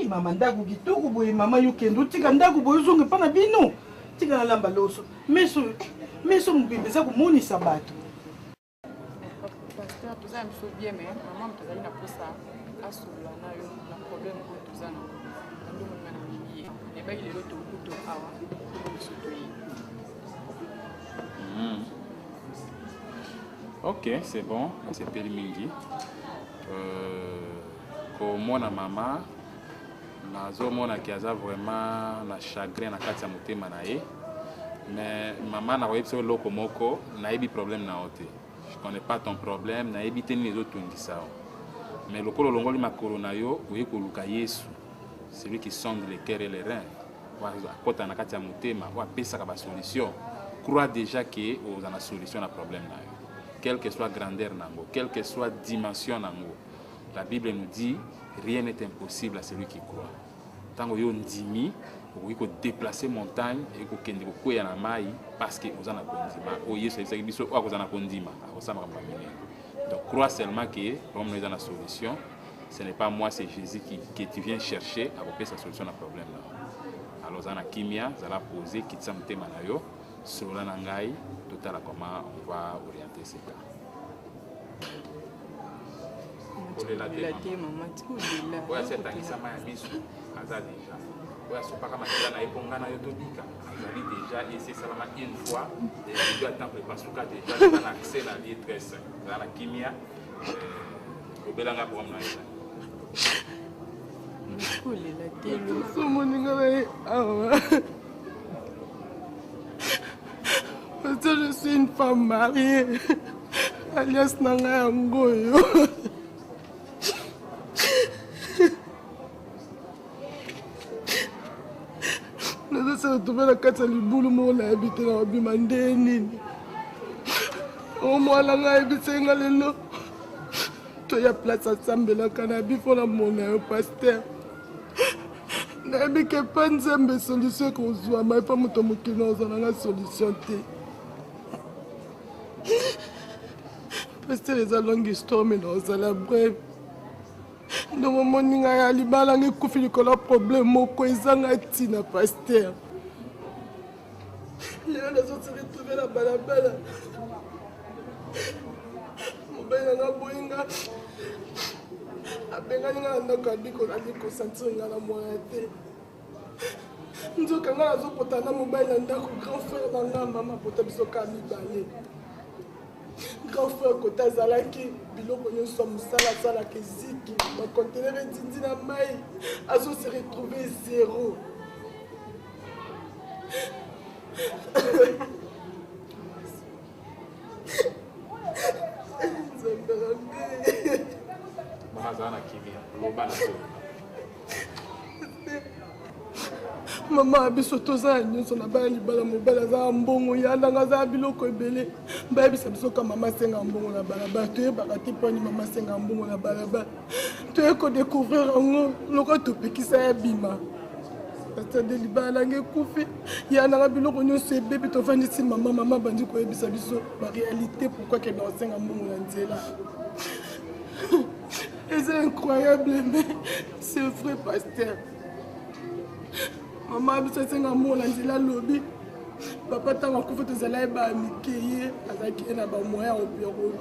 Mama ndaku kitoko boye mama yo kendo tika ndaku boye zonge pana bino. Tika na lamba loso. Meso mbibe eza kumonisa bato. Pasteur tuza mso bien mais maman mtazali na posa asola na yo na problème ko tuza na ndo mwana na mimi. Ne ba ile loto kuto awa. Ok, c'est bon, c'est Pelimingi. Comme moi, maman, nazomona ki aza vraiment na chagrin na kati ya motema na ye. Mais maman na koyebi so loko moko nayebi problème na ote. Je connais pas ton problème, nayebi te nini ezotungisa yo. Mais lokolo longoli makolo na yo oye koluka Yesu. Celui qui sonde les cœurs et les reins. Akota na kati ya motema, wa pesaka ba solution. Crois déjà que vous avez une solution à problème na yo. Quelle que soit grandeur nango, quelle que soit dimension nango. La Bible nous dit rien n'est impossible à celui qui croit. Tant que vous ndimi, vous pouvez déplacer montagne et vous pouvez koya na mai parce que vous en avez kondima. O Yesu c'est biso o vous en avez kondima. Donc crois seulement que comme nous avons la solution, ce n'est pas moi, c'est Jésus qui tu viens chercher à trouver sa solution à problème là. Alors zana kimia, zala poser kitsa mtema na yo, solo na ngai. Total à comment on va orienter ces cas. Ouais, c'est un qui m'a mis sous Aza déjà. Ouais, c'est pas comme ça na epongana yo tobika. Azali déjà essayé ça une fois et je dois attendre parce que déjà on a accès à la litresse dans la kimia au belanga pour moi. Je suis une femme mariée, alias Nanga Ngoyo. retrouvé la carte du boulot, mon habité dans le bimandé. Au moins, la habité dans le lot. Tu as place à Sambela Canabi pour la monnaie, pasteur. N'habite pas une solution qu'on soit, mais pas mon qui nous a la solution. Pasteur, les a longue histoire, mais non, ça la brève. Dans mon morning, à Libala, il y a un problème, mon cousin a tina, pasteur. Il y a des autres qui retrouvent la balabala. Mon ben a boinga. A benga n'a qu'à dire qu'on a dit qu'on sentit la moitié. Nous avons quand même porté mon ben a grand frère dans la maman pour te biso Kalibale. Grand frère côté Zalaki, biloko nous sommes sala keziki, ma conteneur dindi na mai, azo se retrouver zéro. Maman a biso toza nyonso na bana libala mobala za mbongo yandanga za biloko ebele mbayebi biso ka mama senga mbongo na balaba toyebaka te mponi mama senga mbongo na balaba toye kodécouvrir yango loko topekisa ya bima pasteur de libala nge kufi yandanga biloko nyonso ebebi tovandisi mama bandi koyebisa biso baréalité pourquoi ke naosenga mbongo na nzela. C'est incroyable, mais c'est vrai, pasteur. Maman a dit que c'est un amour, la lobby. Papa t'a rencontré des élèves à Mickey, avec un moyen au bureau.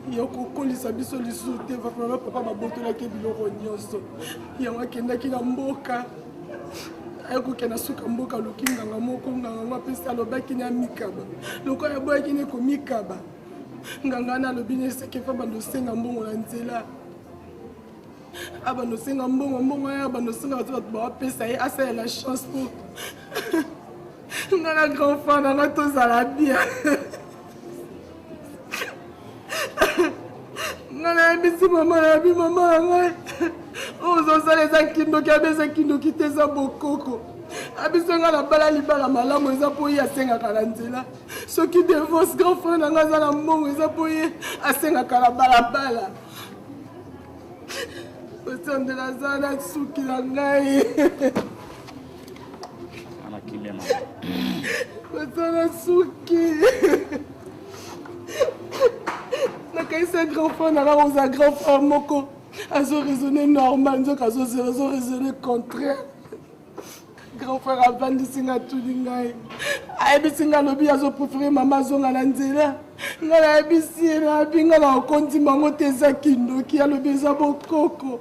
Il y a un colis à biso les sauter, papa m'a boté la kébilo rognoso. Il y a un qui n'a qu'un mboka. Ayoko kena suka mboka lukinga ngamoko nganga pesa lobaki na mikaba. Loko ya boya kine ko mikaba. Nganga na lobine seke fa bando senga mbongo na nzela. Abano senga mbongo ya bano senga bato ba pesa ye asa la chance pour. Ngana grand fan na to zala bien. Ngana bisi mama na bi mama ngai. Oh zo sale za kindo ki abeza kindo ki teza bokoko. Abisenga na bala libala malamu eza po ye asenga kala nzela. Soki divorce grand frère na ngaza na mbongo eza po ye asenga kala bala. Osande la zana suki na ngai. Ana kimia mama. Osana suki. Nakaisa grand frère na ngaza grand frère moko. Azo raisonné normal, donc azo raisonné contraire. Grand frère a vendu singa tout l'ingai. Aibi singa lobi azo préféré maman zonga na nzela. Ngala aibi sira binga na okonti mango teza kindo ki a lobi za bokoko.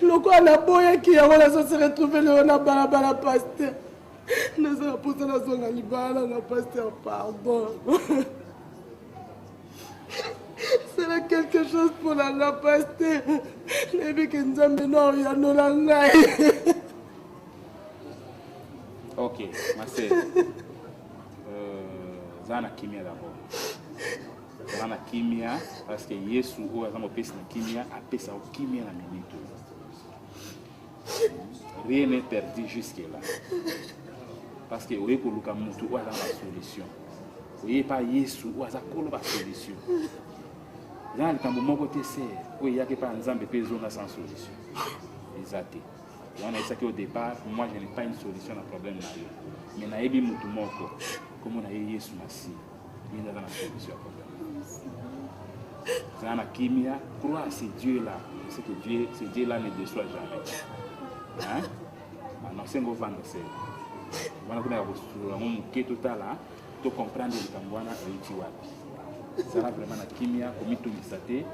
Loko ana boya ki ya wala so se retrouver le na balabala pasteur. Nous avons posé la zonga libala na pasteur pardon. C'est là quelque chose pour la pasteur. Les que nous avons non, il y a nos langues. Ok, ma sœur. Zana kimia d'abord. Zana kimia parce que Yesu ou azamo pesa na kimia apesa o kimia na minute. Rien n'est perdu jusque là. Parce que oye ko luka mutu ou azama solution. Oye pas Yesu ou azakolo ba solution. Dans le camp mon côté c'est où il y a que par exemple des zones sans solution. Exact. On a dit qu'au départ, moi je n'ai pas une solution à problème là. Mais na ebi mutu moko comme on a eu Yesu Messie, il y a une solution à problème. Dans la kimia, croire c'est Dieu là, c'est que Dieu, ce Dieu là ne déçoit jamais. Hein? Non, c'est un gros vent de sel. On a dit que total là, tu comprends le tambouana et tu vois. Ça va vraiment la kimia, comme tout misaté,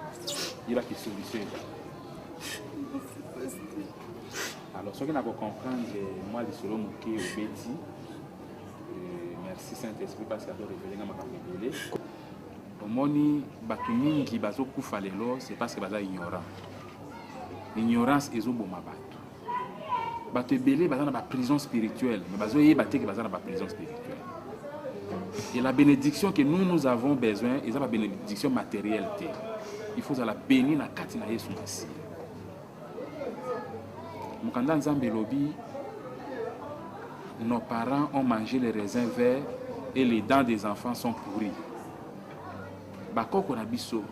il va qui solution. Alors, ce qu'on a comprendre, moi, les solos moqués au Betty, merci Saint-Esprit parce qu'il a révélé ma capacité. Au moni, batuni qui baso kufa lelo, c'est parce que baza ignorant. L'ignorance est au bon mabat. Bato belé baza dans la prison spirituelle, mais bazo yé baté que baza dans la prison spirituelle. Et la bénédiction que nous avons besoin, c'est la bénédiction matérielle. Il faut la bénir na katina Yesu Messie. Mukanda nzambe lobi nos parents ont mangé les raisins verts et les dents des enfants sont pourries. Bakoko na biso,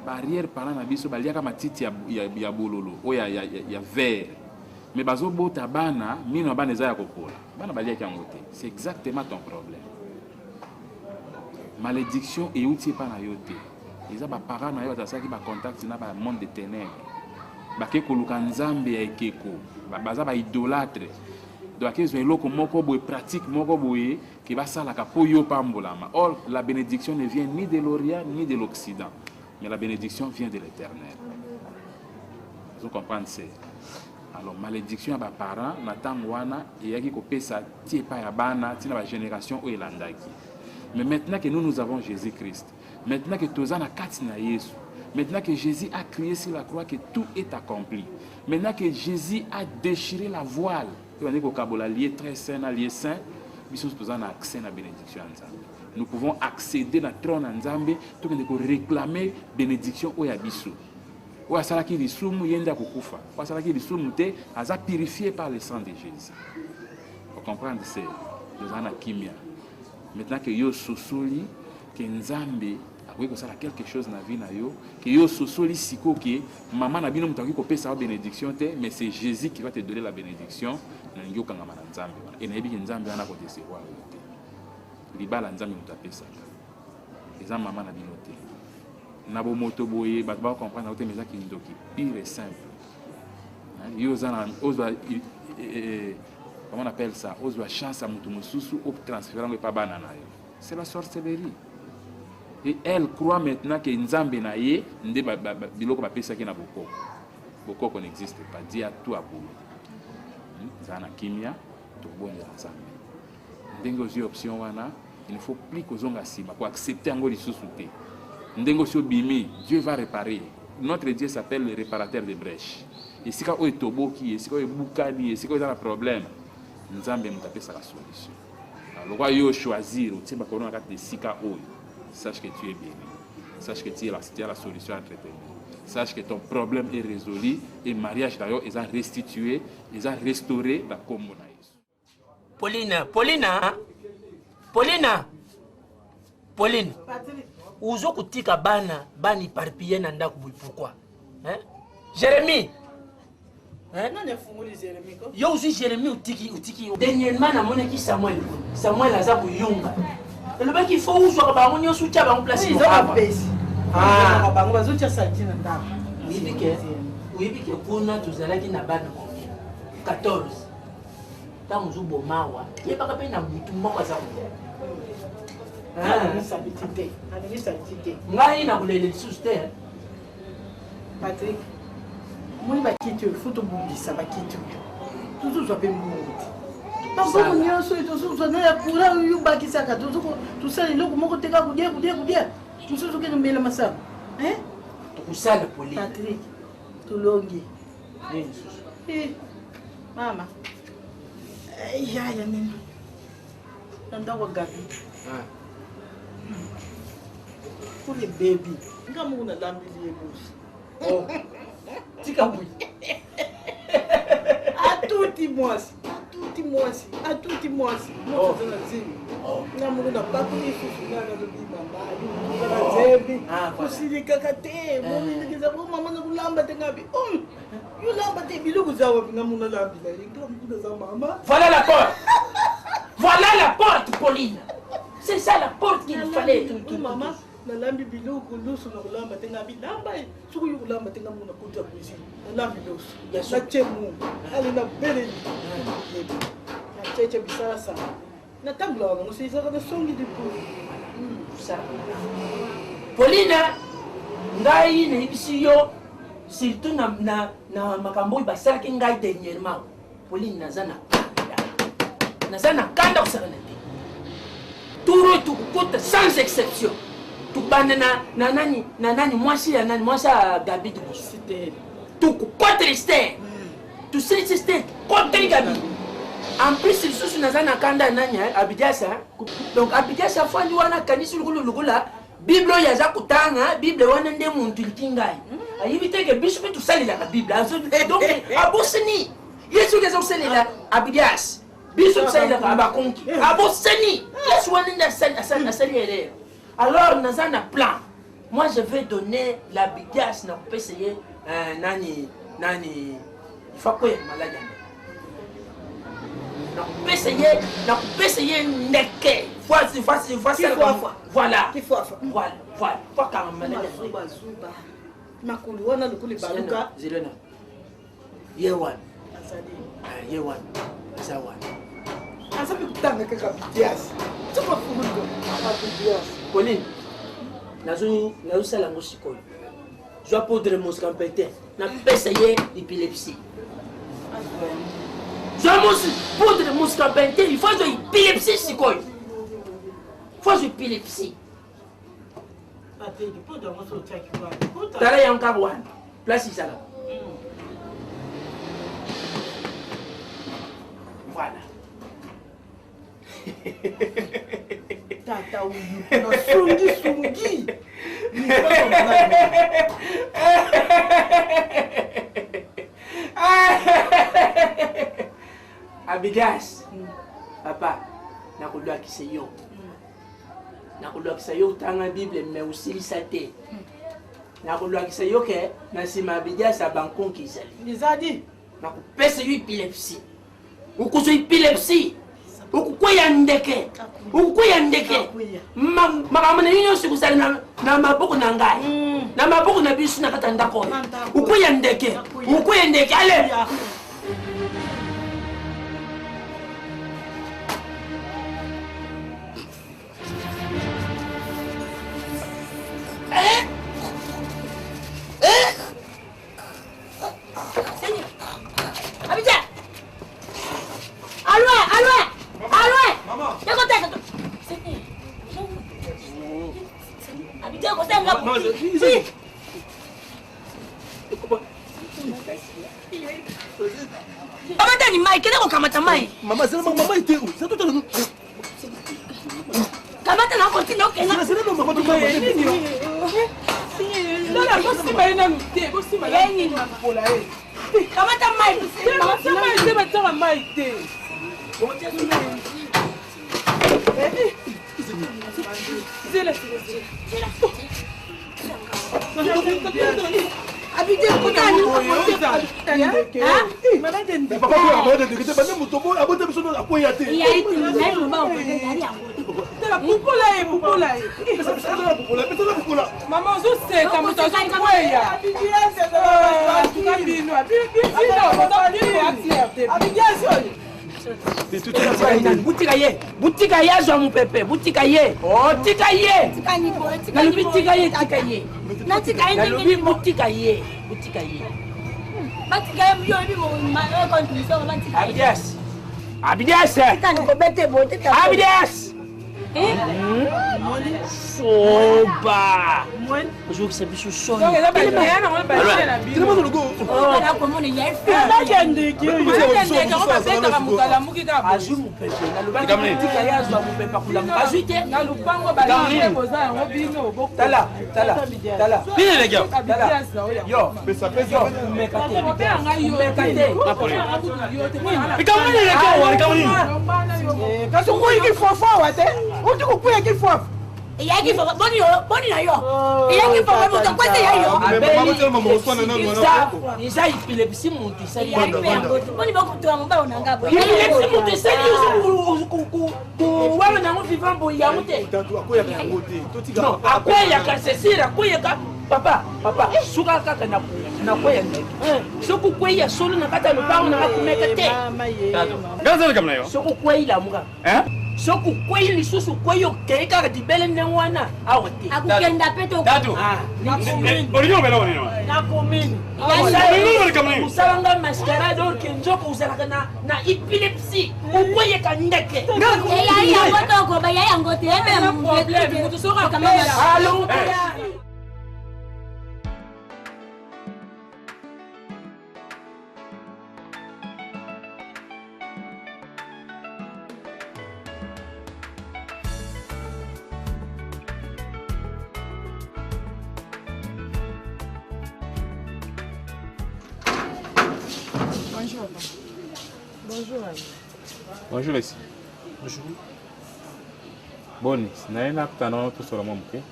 arrière parents na biso, baliaka matiti ya bololo, o ya vert. Mais bazo bota bana, mino bana za ya kokola. Bana baliaka yango te. C'est exactement ton problème. Malédiction et outil pas na yote. Ils ont ba parents na yo ta qui ba contact na ba monde de ténèbres. Ba ke koluka nzambe ya ekeko. Baza ba idolâtre. Donc ils ont eloko moko boye pratique moko boye qui va ça la kapoyo pambolama. Or la bénédiction ne vient ni de l'Orient ni de l'Occident, mais la bénédiction vient de l'Éternel. Vous comprenez c'est. Alors malédiction à ba parents na tangwana et yaki ko pesa tie pa ya bana tina ba génération o elandaki. Mais maintenant que nous avons Jésus-Christ, maintenant que tous en a katina Yesu, maintenant que Jésus a crié sur la croix que tout est accompli, maintenant que Jésus a déchiré la voile, lié très saint, lié saint, nous avons accès à la bénédiction. Nous pouvons accéder à la trône en Zambé, tout pour réclamer bénédiction au Yabisu. Ou à Salaki di Sumu Yenda Kukufa, ou à Salaki di Sumu Te, à purifié par le sang de Jésus. Vous comprenez, c'est nous avons Kimia. Maintenant que yo sosoli, que Nzambe a que ça a quelque chose dans la vie na yo, que yo sosoli siko que maman na bino mutaki ko pesa bénédiction te, mais c'est Jésus qui va te donner la bénédiction. Na yo kanga na Nzambe. Et na yebi Nzambe ana ko décevoir yo te. Libala Nzambe mutapesa. Eza maman na bino te. Na bo moto boye ba comprendre te mais ça qui ndoki pire et simple. Yo zana ozwa comment on appelle ça? Ozwa chance à Mutumususu ou transférant le banana. C'est la sorcellerie. Et elle croit maintenant que Nzambe na ye, nde biloko ba pesa ki na boko. Boko n'existe pas. Dis à tout à bout. Zana kimia, to bonne Nzambe. Ndengo zi option wana, il ne faut plus que zonga sima pour accepter ngo lisusu te. Ndengo sio bimi, Dieu va réparer. Notre Dieu s'appelle le réparateur des brèches. Et si quand on est toboki, et si quand on est bukani, et si quand on a un problème, Nzambe nous tape la solution. Alors, quand choisir, tu sais, de Sika Oyo, sache que tu es béni. Sache que tu as la solution à traiter. Sache que ton problème est résolu et mariage d'ailleurs, ils ont restitué, ils ont restauré la commune. Pauline, uzo kutika bani parpiller na ndako pourquoi? Hein? Jérémie. Yo aussi Jérémie utiki. Dernièrement na mona ki Samuel aza kuyunga. Le mec il faut uzwa ba monyo soutien ba place ko ba. Ah, ba ngo zotia satina ndako. Oui bike kuna tuzalaki na bana 14. Tangu zubo mawa. Ye baka pe na mutu moko za ko. Ngai na kulele suster. Patrick. Moi bakiti foto bubisa bakiti. Tuzo zwa pe mungu. Pambo nyonso itozo na ya kura yu bakisa ka tuzo tusali loko moko teka kudia. Tuzo ke mbele masaba. Tukusala poli. Patrick. Tulongi. Mama. Ya nini. Nanda wa gabi. Pour les bébés. Ngamu una lambi liebus. Oh. Tikabui. A tutti moisi. Moi je dis. Ngamu na pas ni fufu na do bimba. Na zebi. Kusili kakate. Moni ngiza ko mama na kulamba tengabi. Yo lamba te bilugu zawa ngamu na lambi na. Ngamu na za mama. Voilà la porte. Voilà la porte, Pauline. C'est ça la porte qu'il fallait. Tout maman. Na lambi bilugu lusu na kulamba tengabi. Lamba suku yu kulamba tengamu na kuja kuishi. Na lambi lusu. Na chemu. Ali na bele. Na cheche bisasa. Na tambla wa musisa ka songi di pu. Ça. Pauline, ngai na ibisi yo surtout na makambo basaki ngai dernièrement. Pauline nazana kanda kusana te. Turo tukukuta sans exception. Tukubane na nani mwasi Gabi de Boussite. Tukukote Esther. Tu sais Esther, contre Gabi. En plus il sous nazana kanda nani Abidiasa. Donc Abidiasa fandi wana kanisi lugula Bible yaza kutanga Bible wana nde muntu likingai. Ayibite ke bisu tu sali la Bible. Donc abosini. Yesu kezo sali la Abidias. biso tosalelaka abakonki abosani yesu wana asali erreur. Alors naza na plan, moi je vais donner la bigas na kopesa ye nani ifa koya maladi na kopesa ye ndeke voici voilà kwa kama maladi makulu wana lokule baluka zilena ye wana eza wana asabi kutanga kaka bias tuko fumuko bias Pauline nazosala yango sikoyo zwa poudre moscampete napesa ye épilepsie zwa poudre moscampete il faut zwa épilepsie sikoyo faut zwa épilepsie tala yango kaka wana place ezala voilà tata uyu sungi Abigas papa nakolwakisa yo tanga bible me osilisa te nakolwakisa yo ke na nsima Abigas abankonki ezali nakopesa yo épilepsie okozwa épilepsie ukukweya ndeke makambo na yo nyonso ekozali na maboko na ngai na maboko na biso na kati ya ndako oyo ukweya ndeke ale Kamata ni mai, kena ko kamata mai. Mama, mama itero. C'est tout à Kamata na continue okena. C'est non mama mai. Nana bosi mai na mute, bosi mai. Yengi na kola e. Kamata mai, kamata mai te batara mai te. Zela. Abidé kotani papa ko abode de bana mutobo abode biso na koya te ya iti na mama okendari yango tela pupola mama ozo seka moto azo kweya tukabino butika ye azwa mopepe butika ye nalobi tika ye nalobi butika ye Abidas Soba aujourd'hui c'est biso son Isa epilepsie monte sali wana nango vivant boye yango te akweyaka cecile akweyaka papa suka kaka nakweya ndeke soki okweya solo na kati ya lopango nanga kumeka te soki okweyila muka soki okwei lisusu okwei okei kaka dibele ndenge wana awa te akokenda pe osalanga mascarade orke nzoko ozalaka na epilepsie okweyeka ndeke eyai yango tokoba yai yango te Bonjour. Bonjour. Bonjour ici. Bonjour. Boni, naenda kutana tu solo mke.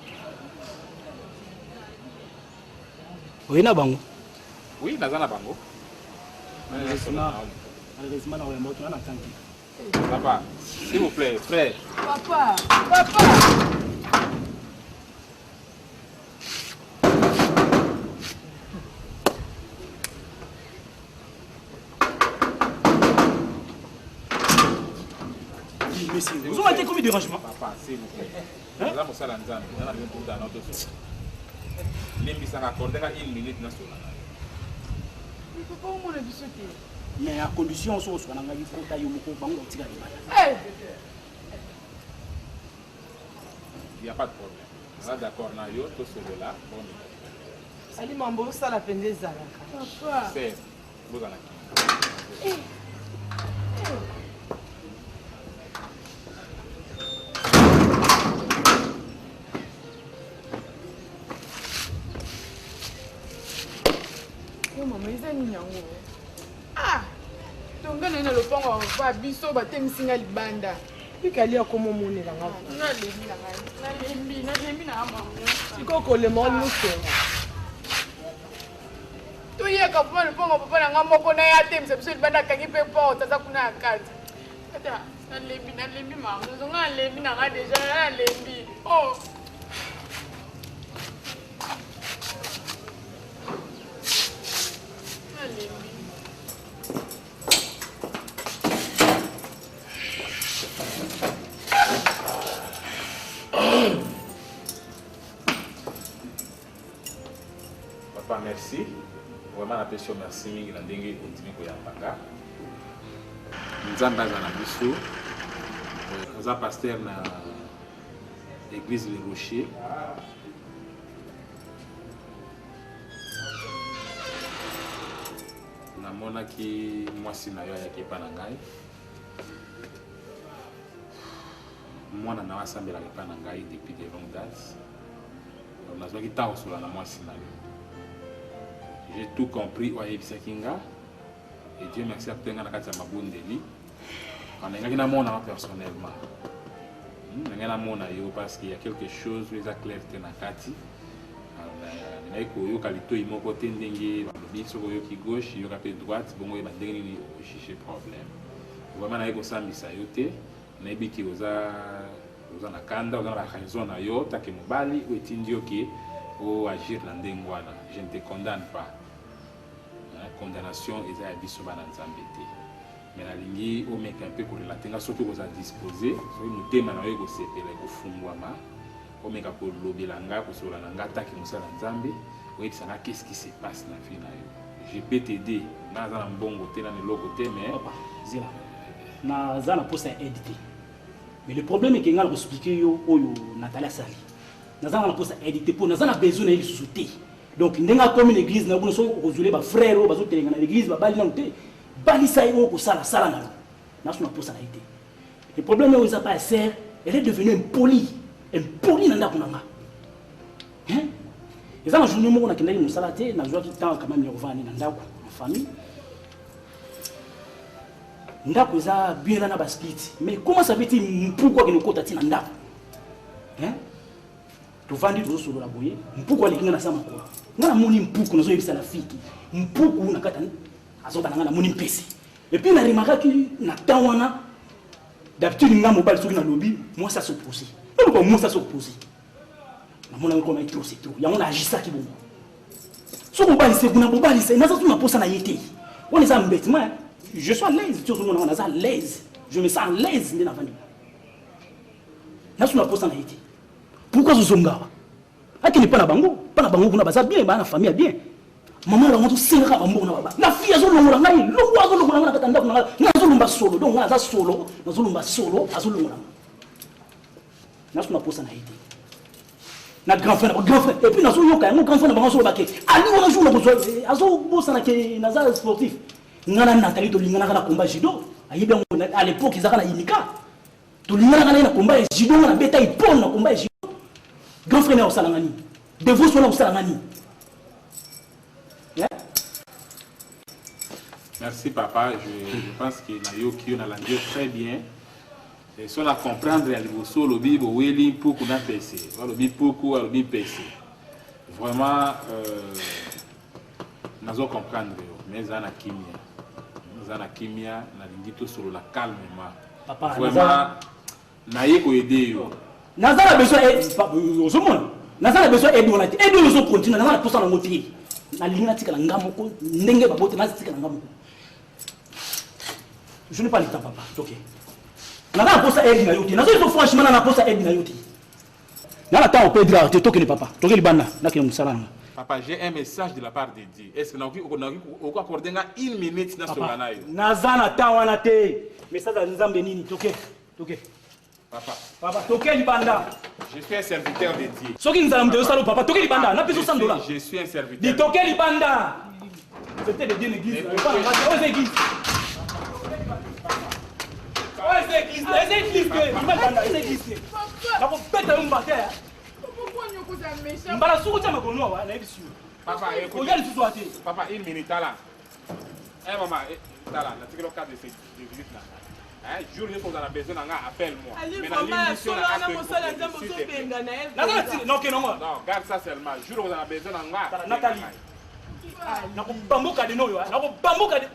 Oui, na bango. Oui, nazana bango. Malheureusement, na oyamba tu na tanki. Papa, s'il vous plaît, frère. Papa. Vous m'avez commis dérangement. Papa, s'il vous plaît. Nous avons ça dans notre Limbisa accordé 1 minute na sola. Mais à condition on soit na ngai kota yo moko bango tika libala. Il n'y a pas de problème. On est d'accord na yo to solo là. Bon. Ali mambo sala pende zalaka. Papa. C'est vous en Mama eza nini yango? Ah! Tongana na lopango ba biso batemisinga libanda. Bikali akomo monela nga. Na lembi na ngai. Na lembi na mama. Sikoko le mo nusenga. Tuyeka papa lopango papa na nga moko na ya temisa biso libanda kangi pe porte za kuna akati. Ata na lembi mama. Zonga lembi na nga deja na lembi. Oh! Papa, merci. Vraiment, la question merci. Il a dingue continue pour Yambanga. Nous avons dans la mission. Nous avons pasteur dans l'église Les Rochers. Namona ki mwasi na yo yake pa na ngai. Mwana na wasambela pa na ngai depuis de longues dates. On a zaki ta osula na mwasi na yo. J'ai tout compris wa yebisa kinga. Et Dieu merci atenga na kati ya mabundeli. On a ngaki na mona personnellement. Ngana mona yo parce qu'il y a quelque chose qui est clair na kati. Naiko yo kalito imoko tendenge balobi soko yo ki gauche yo kapé droite bongo e bandenge ni chercher problème. Vraiment naiko sambisa yo te na ebiki oza na kanda oza na raison na yo take mobali o etindi yo ki o agir na ndenge wana. Je ne te condamne pas. Condamnation eza ya biso bana nzambe te. Mais nalingi o meka un peu ko relatenga soki oza disposer so mutema na yo ko sepela ko fungwama. Omeka ko lobelanga ko sola nga taki musala nzambe oyebi sana qu'est-ce qui se passe na vie na yo. Je peux t'aider na za na mbongo te na loko te mais papa zela na za na posa éditer. Mais le problème est que ngal expliquer yo oyo Nathalie Sali. Na za na posa éditer pour na za na besoin na sous-té. Donc ndenga comme l'église na bono so kozule ba frère o bazo telenga na l'église ba bali na te. Bali sa yo ko sala sala na. Na so na posa na été. Le problème est que ça pas sert, elle est devenue impolie. Impoli na ndako nanga. Hein? Eza na journée moko na kendaki musala te na joie ki temps quand même yovani na ndako na famille. Ndako eza bien na basket. Mais comment ça fait-il pourquoi que nous kota ti na ndako? Hein? To vandi to solo la boye. Pourquoi les kinga na sama ko? Ngana moni mpuku na zo yebisa la fiki. Mpuku na kata azoba na moni mpesi. Et puis na rimaka ki na tawana d'habitude nga mobile soki na lobby, moi ça se pose. Pourquoi moi ça se pose? Namona ko na trop c'est trop. Ya on agit ça ki bon. So mobile c'est kuna mobile c'est na ça na posa na yete. On est en bêtement. Je suis à l'aise, tu vois on est à l'aise. Je me sens à l'aise dans la famille. Na so na posa na yete. Pourquoi zo zonga? Akini pas na bango kuna baza bien ba na famille bien. Maman la moto senga ba mbona baba. Na fia zo longola ngai, longo zo longola na katanda kuna. Na zo lumba solo, donc na za solo, na zo lumba solo, azo longola. Na so na posa na yete. Na grand frère, et puis na zo yoka, mon grand frère na bango so bake. Ali wana jour na ko azo bosa na ke na za sportif. Ngana Nathalie to lingana na combat judo. Ayibe à l'époque ils na Imika. To lingana na combat judo na beta ipon na combat judo. Grand frère na osala ngani. Devo so na osala ngani. Merci papa, je pense que Nayoki on a l'enduit très bien. Et si on a comprendre le lobby, le pour qu'on a PC, le lobby pour qu'on a PC. Vraiment, nous allons comprendre, mais nous avons kimia, nous avons sur la calme. Vraiment, nous avons aidé. Nous avons besoin d'aide. Nous avons besoin d'aide. Nous avons besoin de continuer. Nous avons besoin de motiver. Nous avons besoin de je n'ai pas le temps, papa. Ok. Nous avons besoin d'aide. Nous avons besoin d'aide. Franchement, nous avons besoin d'aide. Nous avons besoin d'aide. Tu papa. Tu Papa, j'ai un message de la part de Dieu. Est-ce que nous avons accordé une minute dans ce canal? Nous avons message de Nzambe nini. Ok. Papa. Papa, toquez Libanda. Je suis un serviteur de Dieu. Ce qui nous a demandé, c'est papa. Toquez Libanda. On a besoin de $100. Je suis un serviteur. Dis toquez Libanda. C'était de Dieu l'église. Aux églises. Papa, une minute là. Maman, là, le cas de cette visite là. Jour où on a besoin appelle-moi. Non, garde ça seulement. Jour où on a besoin Nathalie. Bambuka de noyo, bambuka de.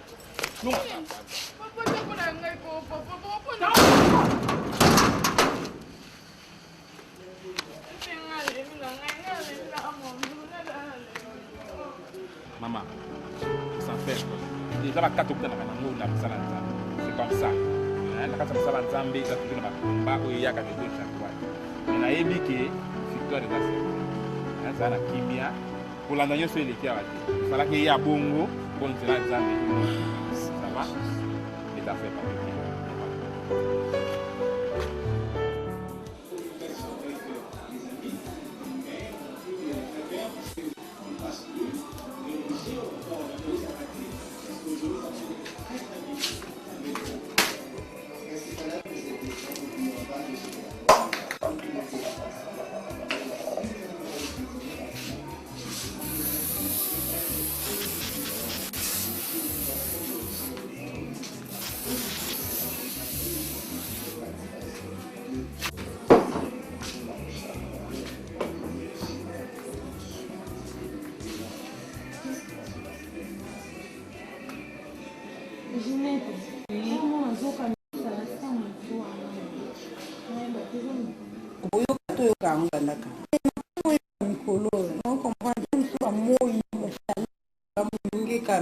Maman, sans faire. Déjà la carte obtenue dans la salle. C'est comme ça. La carte de la Zambie, ça toujours dans ma combat où il y a quelque chose chaque fois. Mais la ébique, victoire de la série. Ça la kimia. Pour la dernière série, il fallait qu'il y ait un bongo pour la Zambie. Ça va? Et ça fait pas.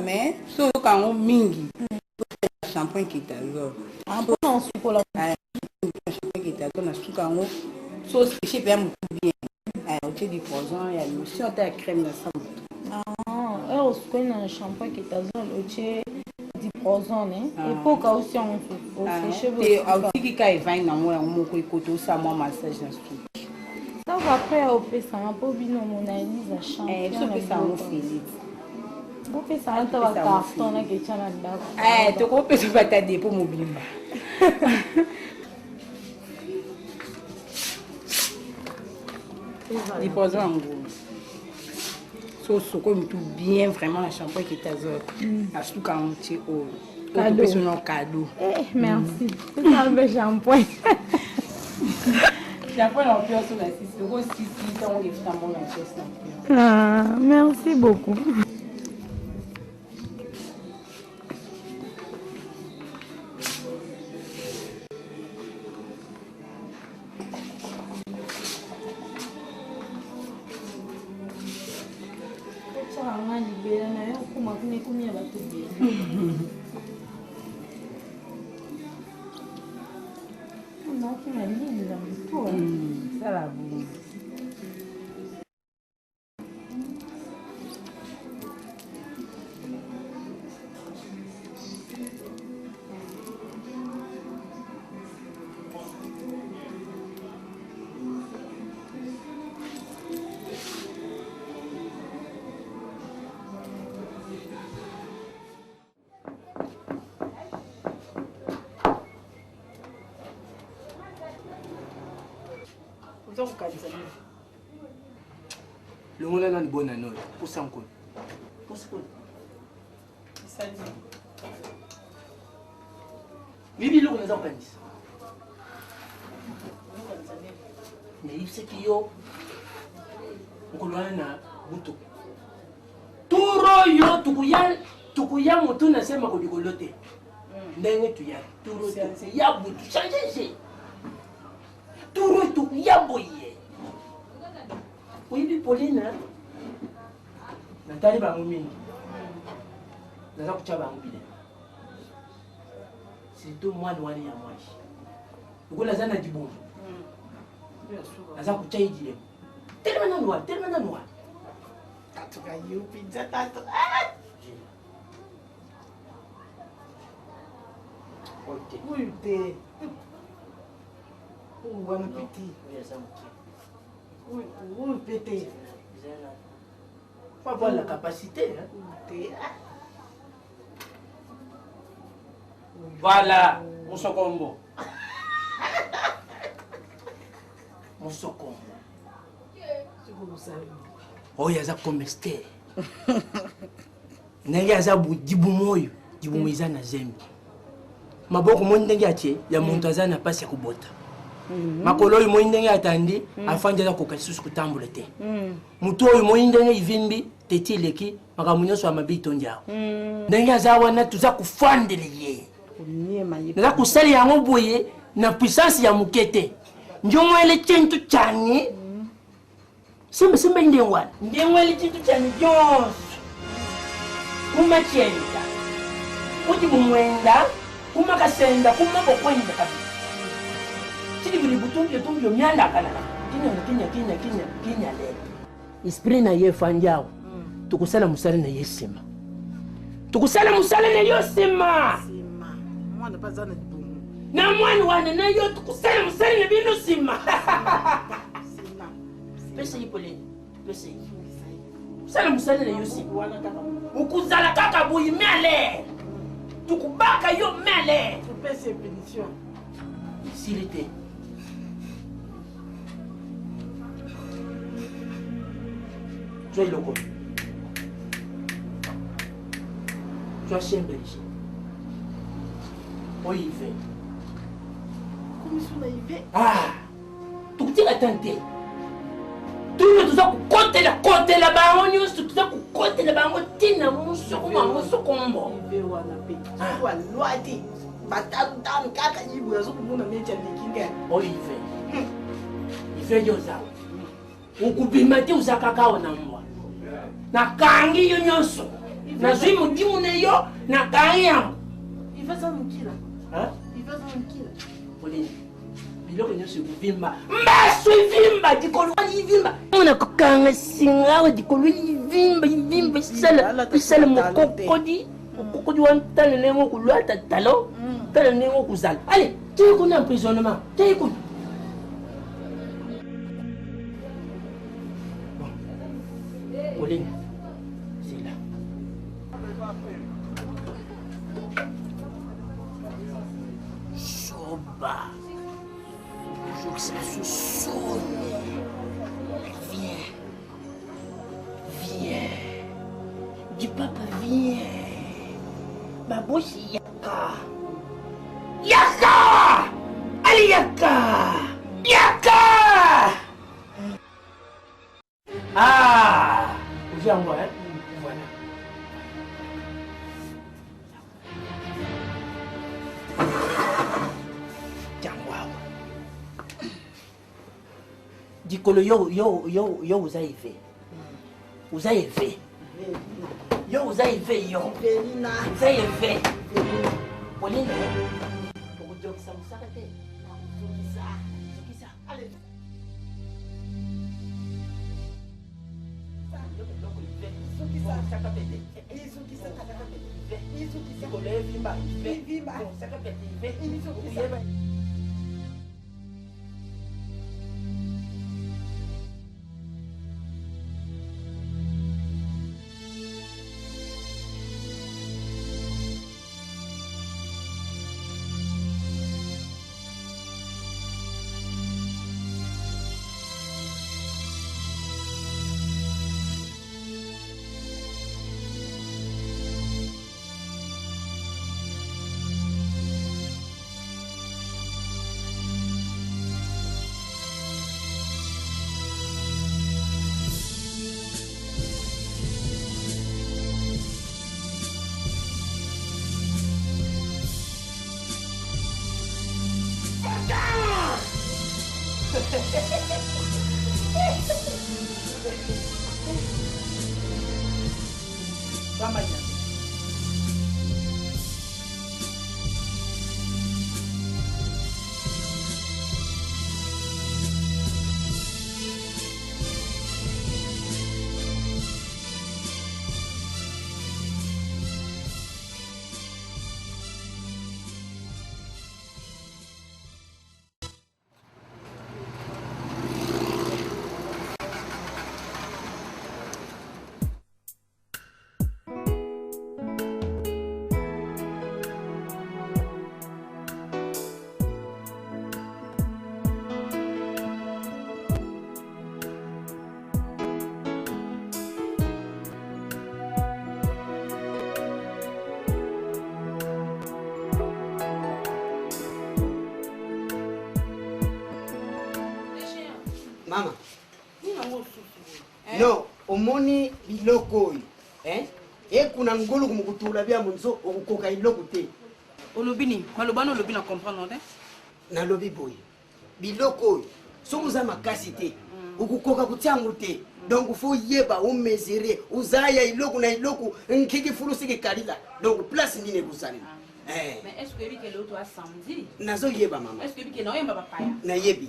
Mais so quand mingi shampoing qui t'a un peu en sucre là shampoing qui t'a na sucre en so c'est chez bien bien au du poison il y a une si on t'a crème na ça ah au sucre na shampoing qui t'a au du poison né et pour qu'au aussi on fait cheveux et au qui ka vin na moi on ko ikoto ça moi massage na sucre ça va après au fait ça un peu bino mon analyse à shampoing so que ça on fait vou pensar que eu cartão na que tinha mandado. Tu como pensou vai estar depois mobile. Depois um so comme tout bien vraiment la shampoing qui t'a acho que um tipo cadeau cadeau. Merci. C'est un bel shampoing. Shampoing en plus sur la six euros si on les fait mon encaisse. Ah, merci beaucoup. Ça la boue. Le monde est dans le bon anneau. Pour ça, encore. Ça dit. Bibi lo naza kokanisa. Mais il sait que yo nkolwana na butu. Turo yo tukuya moto nasema ko dikolote. Ndenge tuya turo c'est ya butu changer. Turo tukuya boye. Oui Pauline. Natali bango mingi. Naza kucha bango bile. Surtout mwana wani ya mwashi. Ukola zana dibomo. Naza kucha idile. Tellement noir. Tatuka yo pizza tatu. Oui, t'es. Où est petit? Où est petit? Faut avoir la capacité. Voilà, mon sokombo. Mon sokombo. Oh, il y a comme Esther. Il y a dibumoyo, dibumoiza na zembi. Maboko mo ndenge atie ya muntu azana pasi ya kubota. Makolo yo mo ndenge atandi afanja za kokasusu kutambula te. Mutu oyo mo ndenge ivimbi teti leki makamunyo so amabito njao. Ndenge azawa na tuza kufandele ye. Naza kusali yango boye na puissance ya mukete. Njongo ele chentu chani. Simba ndengwana. Ndengo ele chentu chani jonso. Kuma chenda. Kuti bumwenda. Kuma kasenda, kuma bokwenda kabisa. Chidi buli butumbyo myanda kanala. Kinya le. Esprit na ye fanjao. Tukusala musala na yesema. Tukusala musala na yosema. Mwana pazana dibumu. Na mwana wana na yo tukusala musala na bino sima. Pesa ipole. Pesa ipole. Musala musala na yosema. Ukuzala kaka buyi mele. Tukubaka yo mele. Tu pèses ses pénitions. S'il était. Tu es loco. Tu as chien belge. Oui, il fait. Comme ils sont naïvés. Ah! Tu te dis tenter. Tu veux côté la baron, tu dois côté la baron, tu n'as pas de combo. Il fait yoza. Ukubimati uzakaka onambwa. Na kangi yo nyonso. Na zwi mudimu ne yo na kangi yango. Il va s'en mukila. Hein? Il va s'en mukila. Pauline. Biloko nyonso ekuvimba. Mbaso ivimba dikolo ivimba. Mona kokanga singawe dikolo ivimba isala mokokodi. Mokokodi wantana nengo kulwata talo. Tala nengo kuzala. Allez, tu es qu'on emprisonnement. Tu es qu'on. Pauline, c'est là. Choba. Toujours ça se sonne. Viens. Du papa, viens. Ma bouche, yaka. Yaka! Allez, yaka! Yaka! Ah! Vous y en voyez, voilà. Dikolo yo vous avez fait. Vous avez fait. Yo vous avez fait yo. Vous avez fait. Pauline. Pour dire que ça vous s'arrête. Allez. Mama. No, omoni biloko oyo. Kuna ngolo kumukutula bya munzo okukoka iloko te. Olobini, malobano olobi na comprendre te? Na lobi boy. Biloko oyo. Somuza makasi te. Okukoka kutiangu te. Donc faut yeba ou mesurer, uzaya iloko na iloko nkiki fulu sike kalila. Donc place ndine kusalina. Mais est-ce que que l'autre a samedi? Nazo yeba mama. Est-ce que na yeba papa? Na yebi.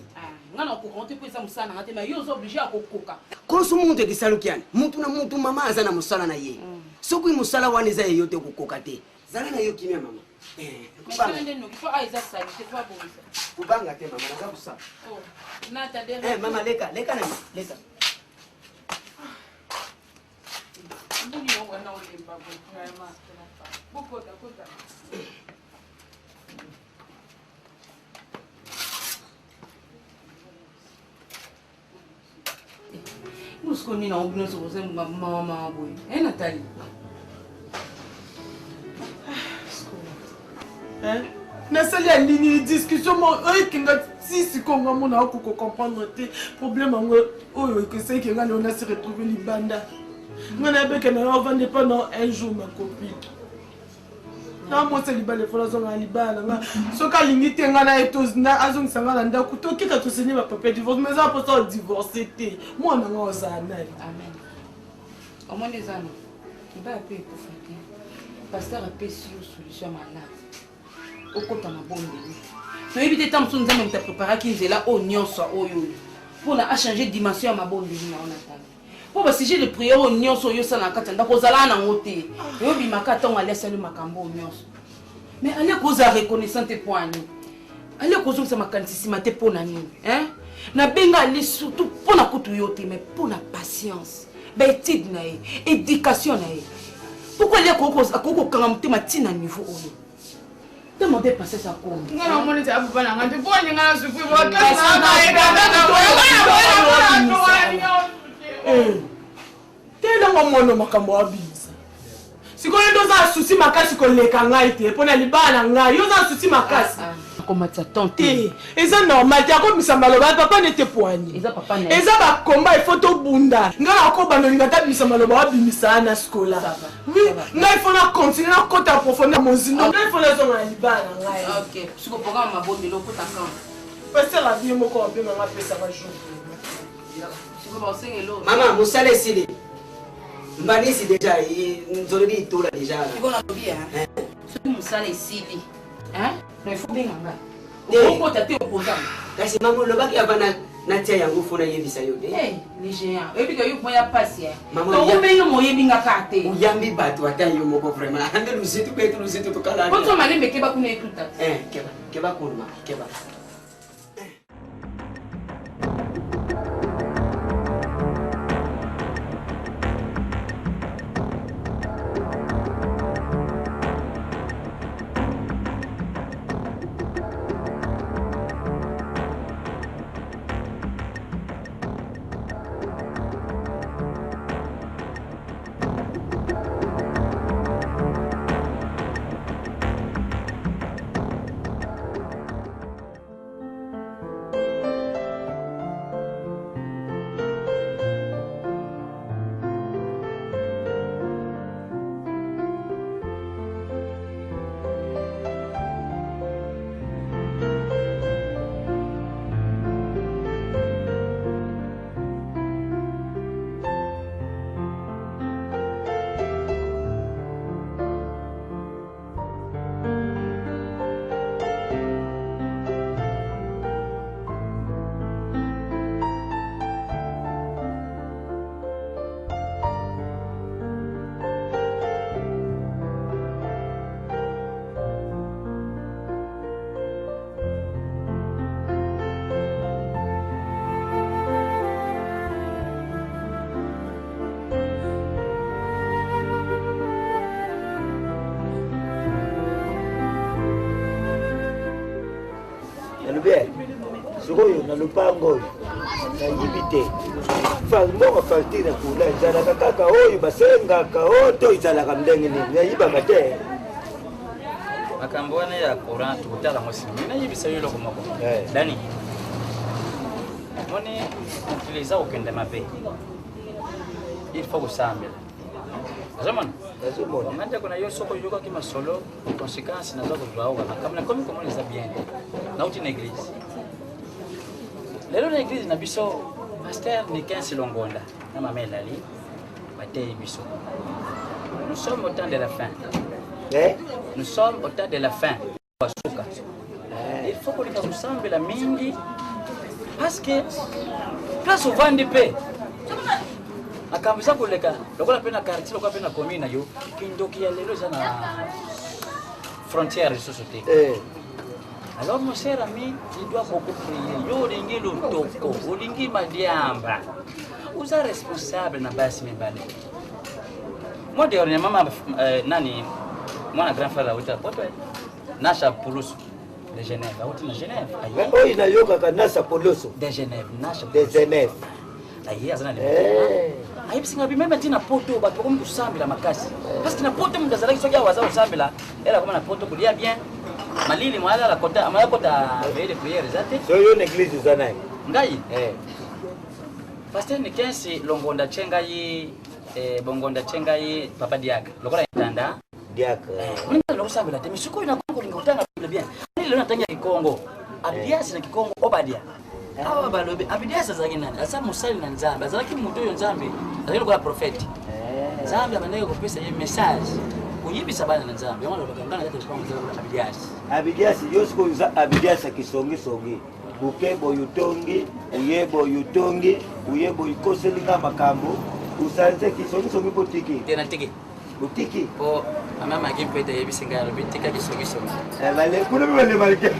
Ngana ko compter pour ça musana ngate mais yo obligé à kokoka. Koso muntu kisalukiana. Muntu na muntu mama azana musala na ye. Soku musala waniza yote kukoka te. Zala na yo kimya mama. Kubanga ndeno kifo aiza sali c'est pas bon ça. Kubanga te mama naza kusa. Oh. Na ta derrière. Mama leka na leka. Mbuni wangu na ulemba vraiment. Bokota kota. Nous connaissons na obino so ze mama boy. Nathalie. nasali ya nini discussion mo oyo ekenga tisi konga mona akoko comprendre te problème yango oyo ekesai kenga leo nasi retrouver libanda nga nayebeke na yo avande pendant un jour ma copine na mwasi libala efola azonga na libala nga soki alingi te nga na ye azongisa nga na ndako tokika toseni bapapa divorce mais eza mposa odivorce te mwana nga ozala nani amen omoni ezana libala mpe ekufa te paster apesi yo solution ya malade okota na bondeli toyebi te ta mosusu nzambe moto apreparaki nzela oyo nyonso oyo mpona achange dimension ya mabondeli na yo natali mpo basujet de priere oyo nyonso oyo osala na kati ya ndako ozala nango te oyobimaka ntango ali asali makambo oyo nyonso mais ali kozala reconnaissant te mpo ani ali kozongisa makanisi nsima te mpo na nini nabenga ali surtout mpo na kutu yo te mais mpo na patience baétude na ye éducation na ye pourquoi ali akokokanga motema ntina niveau oyo demandez passer sa compte. Non, non, mon Dieu, vous n'avez pas de bon, vous n'avez pas de sikoyo ndoza susi makasi koleka ngai te mpona libala na ngai yo za susi makasi akomata tante eza normal te akomisa maloba papa nete poani eza bakomba ifo tobunda ngai nakobanolinga tabimisa maloba wabimisa na sikola ngai ifo na continue na kota profonde mozindo ngai ifo nazonga na libala na ngai sikopoka mabondelo okota kan pasela vie moko wabenganga pesaka jour mama mosala esili mbanisi deja nzoleli itola deja ibona lobia soki mosala esili na ifo benga ngai okota te opozama kasi mama olobaki ava natia yango fo nayebisa yo te le géant oyebika yo moya pasi tokobenga moyebingaka te oyambi bato ata yo moko vraiment ande lusitu betu lusitu tokala poto malembe keba kuna etuta keba kuna keba bien sikoyo na lupango oyo nayibi te mbongo facture kula ezalaka kaka oyo basengaka oto ezalaka ndenge nini nayibaka te makambo wana ya courant tukutala mosi nayibisa yo eloko moko dani moni utiliza okende mabe il faut kusambela azomona ngante kuna yo soko yoka ki masolo conséquence nazo kuzwao kama comme comment les bien na uti na église lelo na église na biso pasteur ni 15 longonda na mamela ali batei biso nous sommes au temps de la fin nous sommes au temps de la fin wasuka il faut que nous sambela mingi parce que place au vendre pe akambisa kuleka lokola pena quartier lokola pena commune yo kindoki ya lelo za na frontière société alors mon cher ami il doit beaucoup prier yo lingi lutoko ulingi madiamba uza responsable na basi mbale moi de dernièrement nani mwana grand frère la wita poto nasha pulusu de Genève auti na Genève oyi na yoka kanasa pulusu de Genève nasha de Genève ayi azana ayi singa bimema tina poto ba ko kusambila makasi parce que na poto mkazalaki soki awaza usambila era kama na poto kulia bien malili mwala la kota amaya kota veille prière zate so yo l'église zanaye ngai pasteur ni kensi longonda chenga yi bongonda chenga yi papa diaka lokola itanda diaka mimi lokusambila te misuko ina kongo ngotanga bien leo natanga kikongo abiasi na kikongo obadia awa balobe abidia sasa nani asa musali na nzambe azalaki muto yo nzambe azali kwa prophet nzambe amanaye ko pesa ye message kuyibisa bana na nzambe yona lokangana kati kwa mzee abidias yosko za abidias kisongi songi ukebo yutongi uyebo ikoseli nga makambo usanze kisongi songi botiki tena tiki botiki po mama akimpeta yebisinga yalo bitika kisongi songi vale kuna bale malike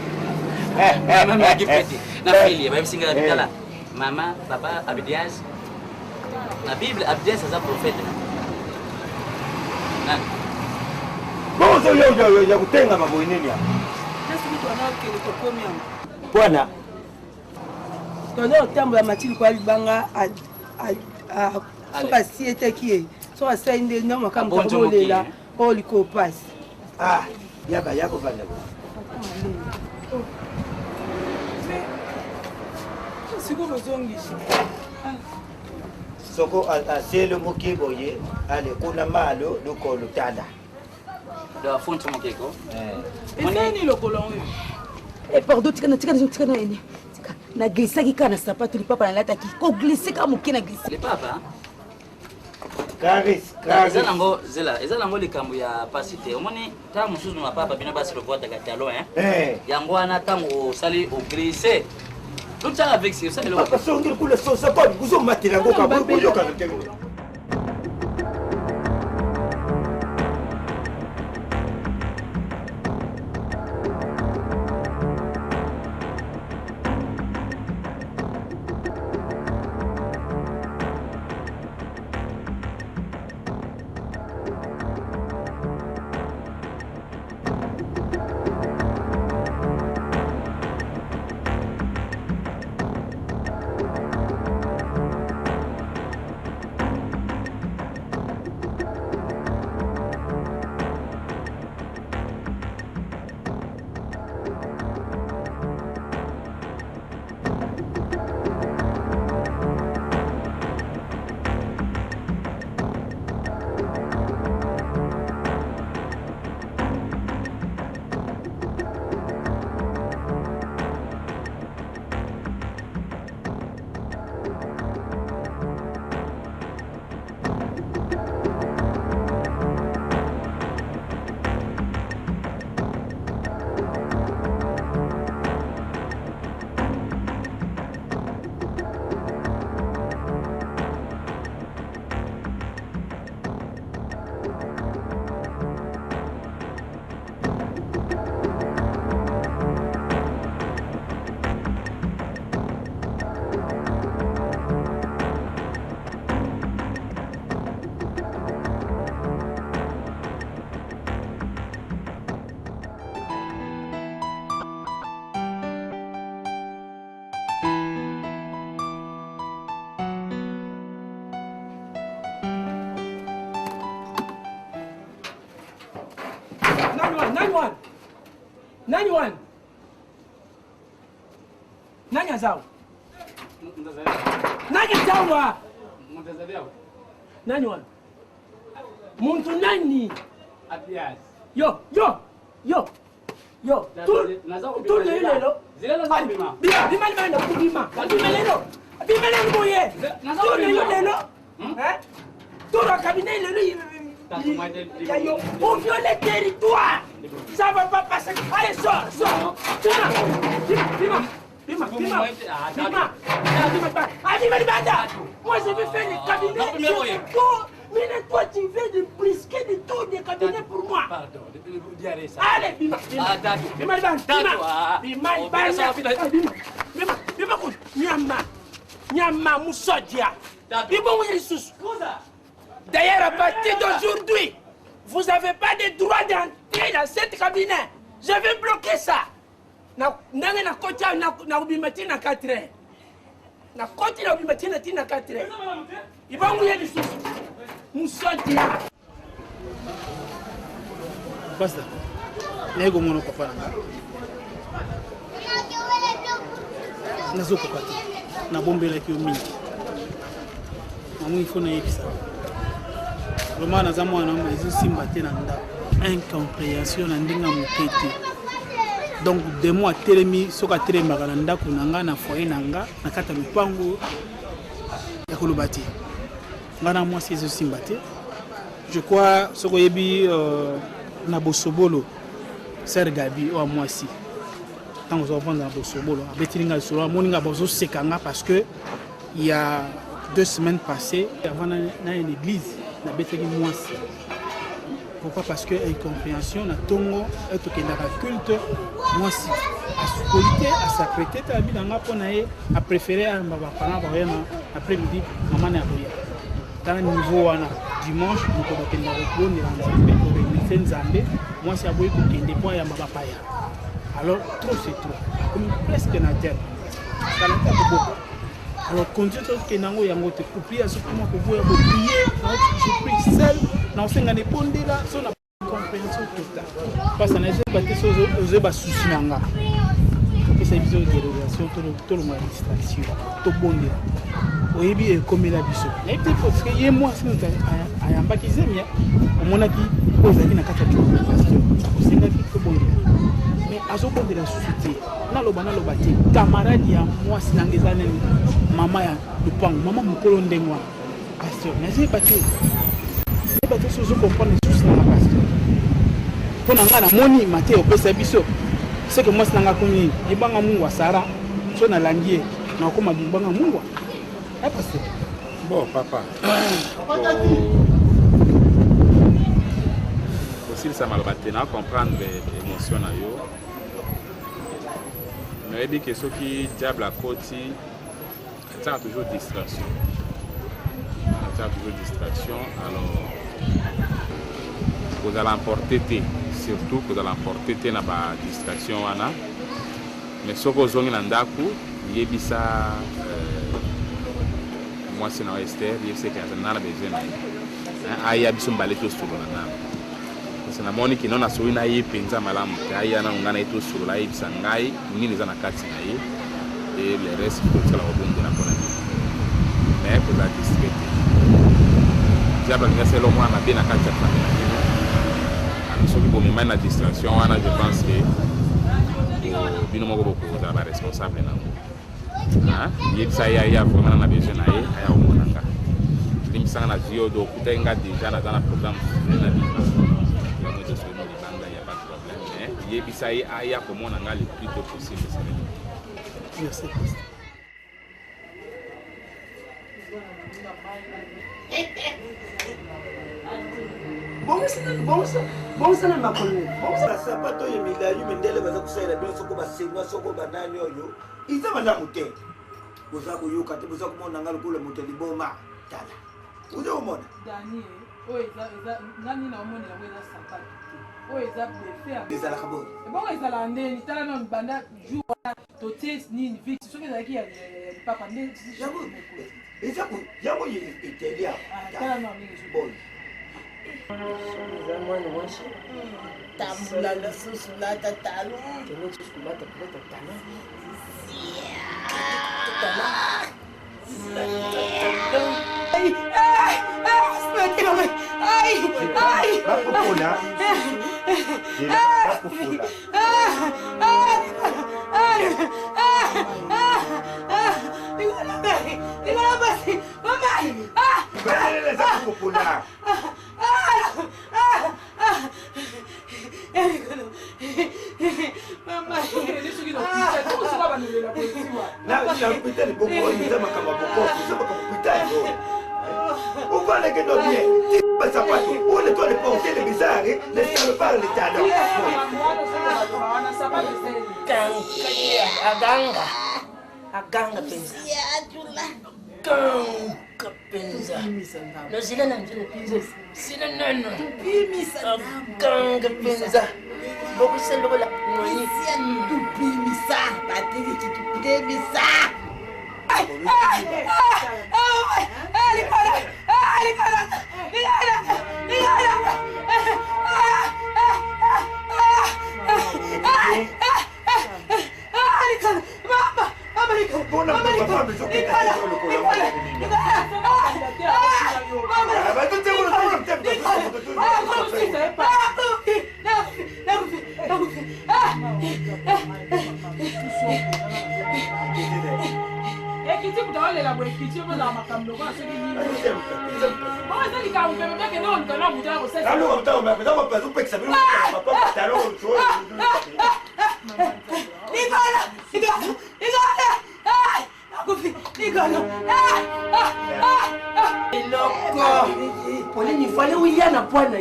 mama akipeti na filia babisinga bitala mama papa abidias na bible abidias za profeta na bozo yo ya kutenga mambo nini hapa nasi mtu anaokele kokomi yangu bwana tozo tambo ya matili kwa libanga soka siete kie soka sainde ndo makambo kolela oliko pass yako vale siko bozongisha soko aselo mukiboye ale kuna malo lokolo tanda do afunto mokeko efani lokolo pardon tika na ene tika na glisaki kana sapato li papa na lataki ko glisse ka moke na glisse le papa Caris eza nango likambo ya pasite omoni ntango mosusu na papa bino basi lovotaka talo yango wana ntango osali oglisse lutaka avec ça papa songeli kule sosa pa kuzomatela ngo kaboyoka Nani azao? Nani azao wa? Nani wan? Muntu nani? Apias. Yo. Tu lelo. Bima lelo kubima. Bima lelo moye. Tu lelo. Hein? Tu le cabinet lelo. On viole le territoire. Ça va pas passer. Allez, sors. Bima. Moi je vais faire les cabinets. Mais toi tu veux de brisquer de tout des cabinets pour moi. Pardon, allez, Bima. Nyama Moussodia. D'ailleurs, à partir d'aujourd'hui, vous n'avez pas de droit d'entrer dans cette cabinet. Je vais bloquer ça. Nanga na koti na ubimati na 4 heures. Na koti na ubimati na 4 heures. Ibangu ya lisusu. Musodia. Basta. Nego mono papa nanga. Nazo papa. Na bombela ki mingi. Mamu ifona yebisa. Roma na za mwana mezi simba te na nda. Incompréhension na ndinga mokete. Donc de moi telemi soka telema kana ndako nanga na foyer nanga na kata mipango ya kolobati. Ngana moi c'est simba te. Je crois soko yebi na bosobolo Ser Gabi o moi si. Tant que on va bosobolo abetilinga solo moninga bozo sekanga parce que il y a 2 semaines passées avant dans une église na beteli moi si. Pourquoi? Parce que incompréhension na tongo eto kenda ka culte moi si à spolité à sacralité ta bi nanga pona e a préféré à baba parents ba yema après midi maman na boya dans niveau wana dimanche nous ko kenda ko ni nzambe ko ni nzambe moi si aboyi ko kende point ya baba paya. Alors trop c'est trop comme presque na terre kana ta beaucoup. Alors continue que nango yango te prier à ce moment que vous prier je prie seul na senga ne pondela so na compréhension totale parce que na je batte so oze ba souci nanga que c'est vision de relation tout le monde distraction to bondela oyebi e komela biso na peut parce que ye moi si ayamba kizemia omonaki ozaki na kata tu parce que senga ki to bondela mais azobondela souci na loba te camarade ya moi sinangeza nene mama ya lupango mama mukolo ndengwa pasteur na je batte pas tous ceux qui comprennent les soucis dans la pasteur. Pour nous, na moni Matthieu opesa biso. C'est que moi sinanga komi ibanga mungwa sara so na langie na koma ibanga mungwa. Eh pasteur. Bon papa. Aussi ça m'a batena comprendre l'émotion na yo. Mais dit que ce qui diable à côté ça a toujours distraction. Ça a toujours distraction alors vous allez emporter surtout vous allez emporter na ba distraction wana mais soko zongi na ndaku yebisa moi c'est na Esther yebisa que na besoin na aya biso mbale to solo na nana parce que na moni ki nona so ina ye penza malamu aya na ngana ito solo la yebisa ngai nini za na kati na ye et le reste tout ça la obonde na kona mais pour la distraction diable nga c'est le moins na bien na kati ya famille so qui pour la distraction wana je pense que bino moko beaucoup za ba responsable na yebisa ya vraiment na besoin na ye aya omonanga limsanga na zio do kutenga déjà na dans programme na bima ya moto so no libanga ya pas de problème mais yebisa aya komonanga le plus tôt possible c'est merci. Bonsa na makoloni. Bonsa sapato ya milayu mendele baza kusala bien soko basenwa soko banani oyo. Iza bana mute. Boza kuyuka te boza kumona ngalo kule mute liboma. Tala. Uje umona. Dani, oza nani na omoni na weza sapato. Oza befe. Ezala kabo. Bongo ezala ndeni tala na banda jour to test nini fix. Soki ezaki ya papa ndeni. Ezaku yabo yeli etelia. Tala na mingi. Bon. Zamani mwashi. tambula lisusu lata talo aganga penza ganga penza no zile na njini penza sina neno aganga penza boku selo la ngoni tupimisa batiki kitupimisa Iloko. Pole ni fale William na pwana.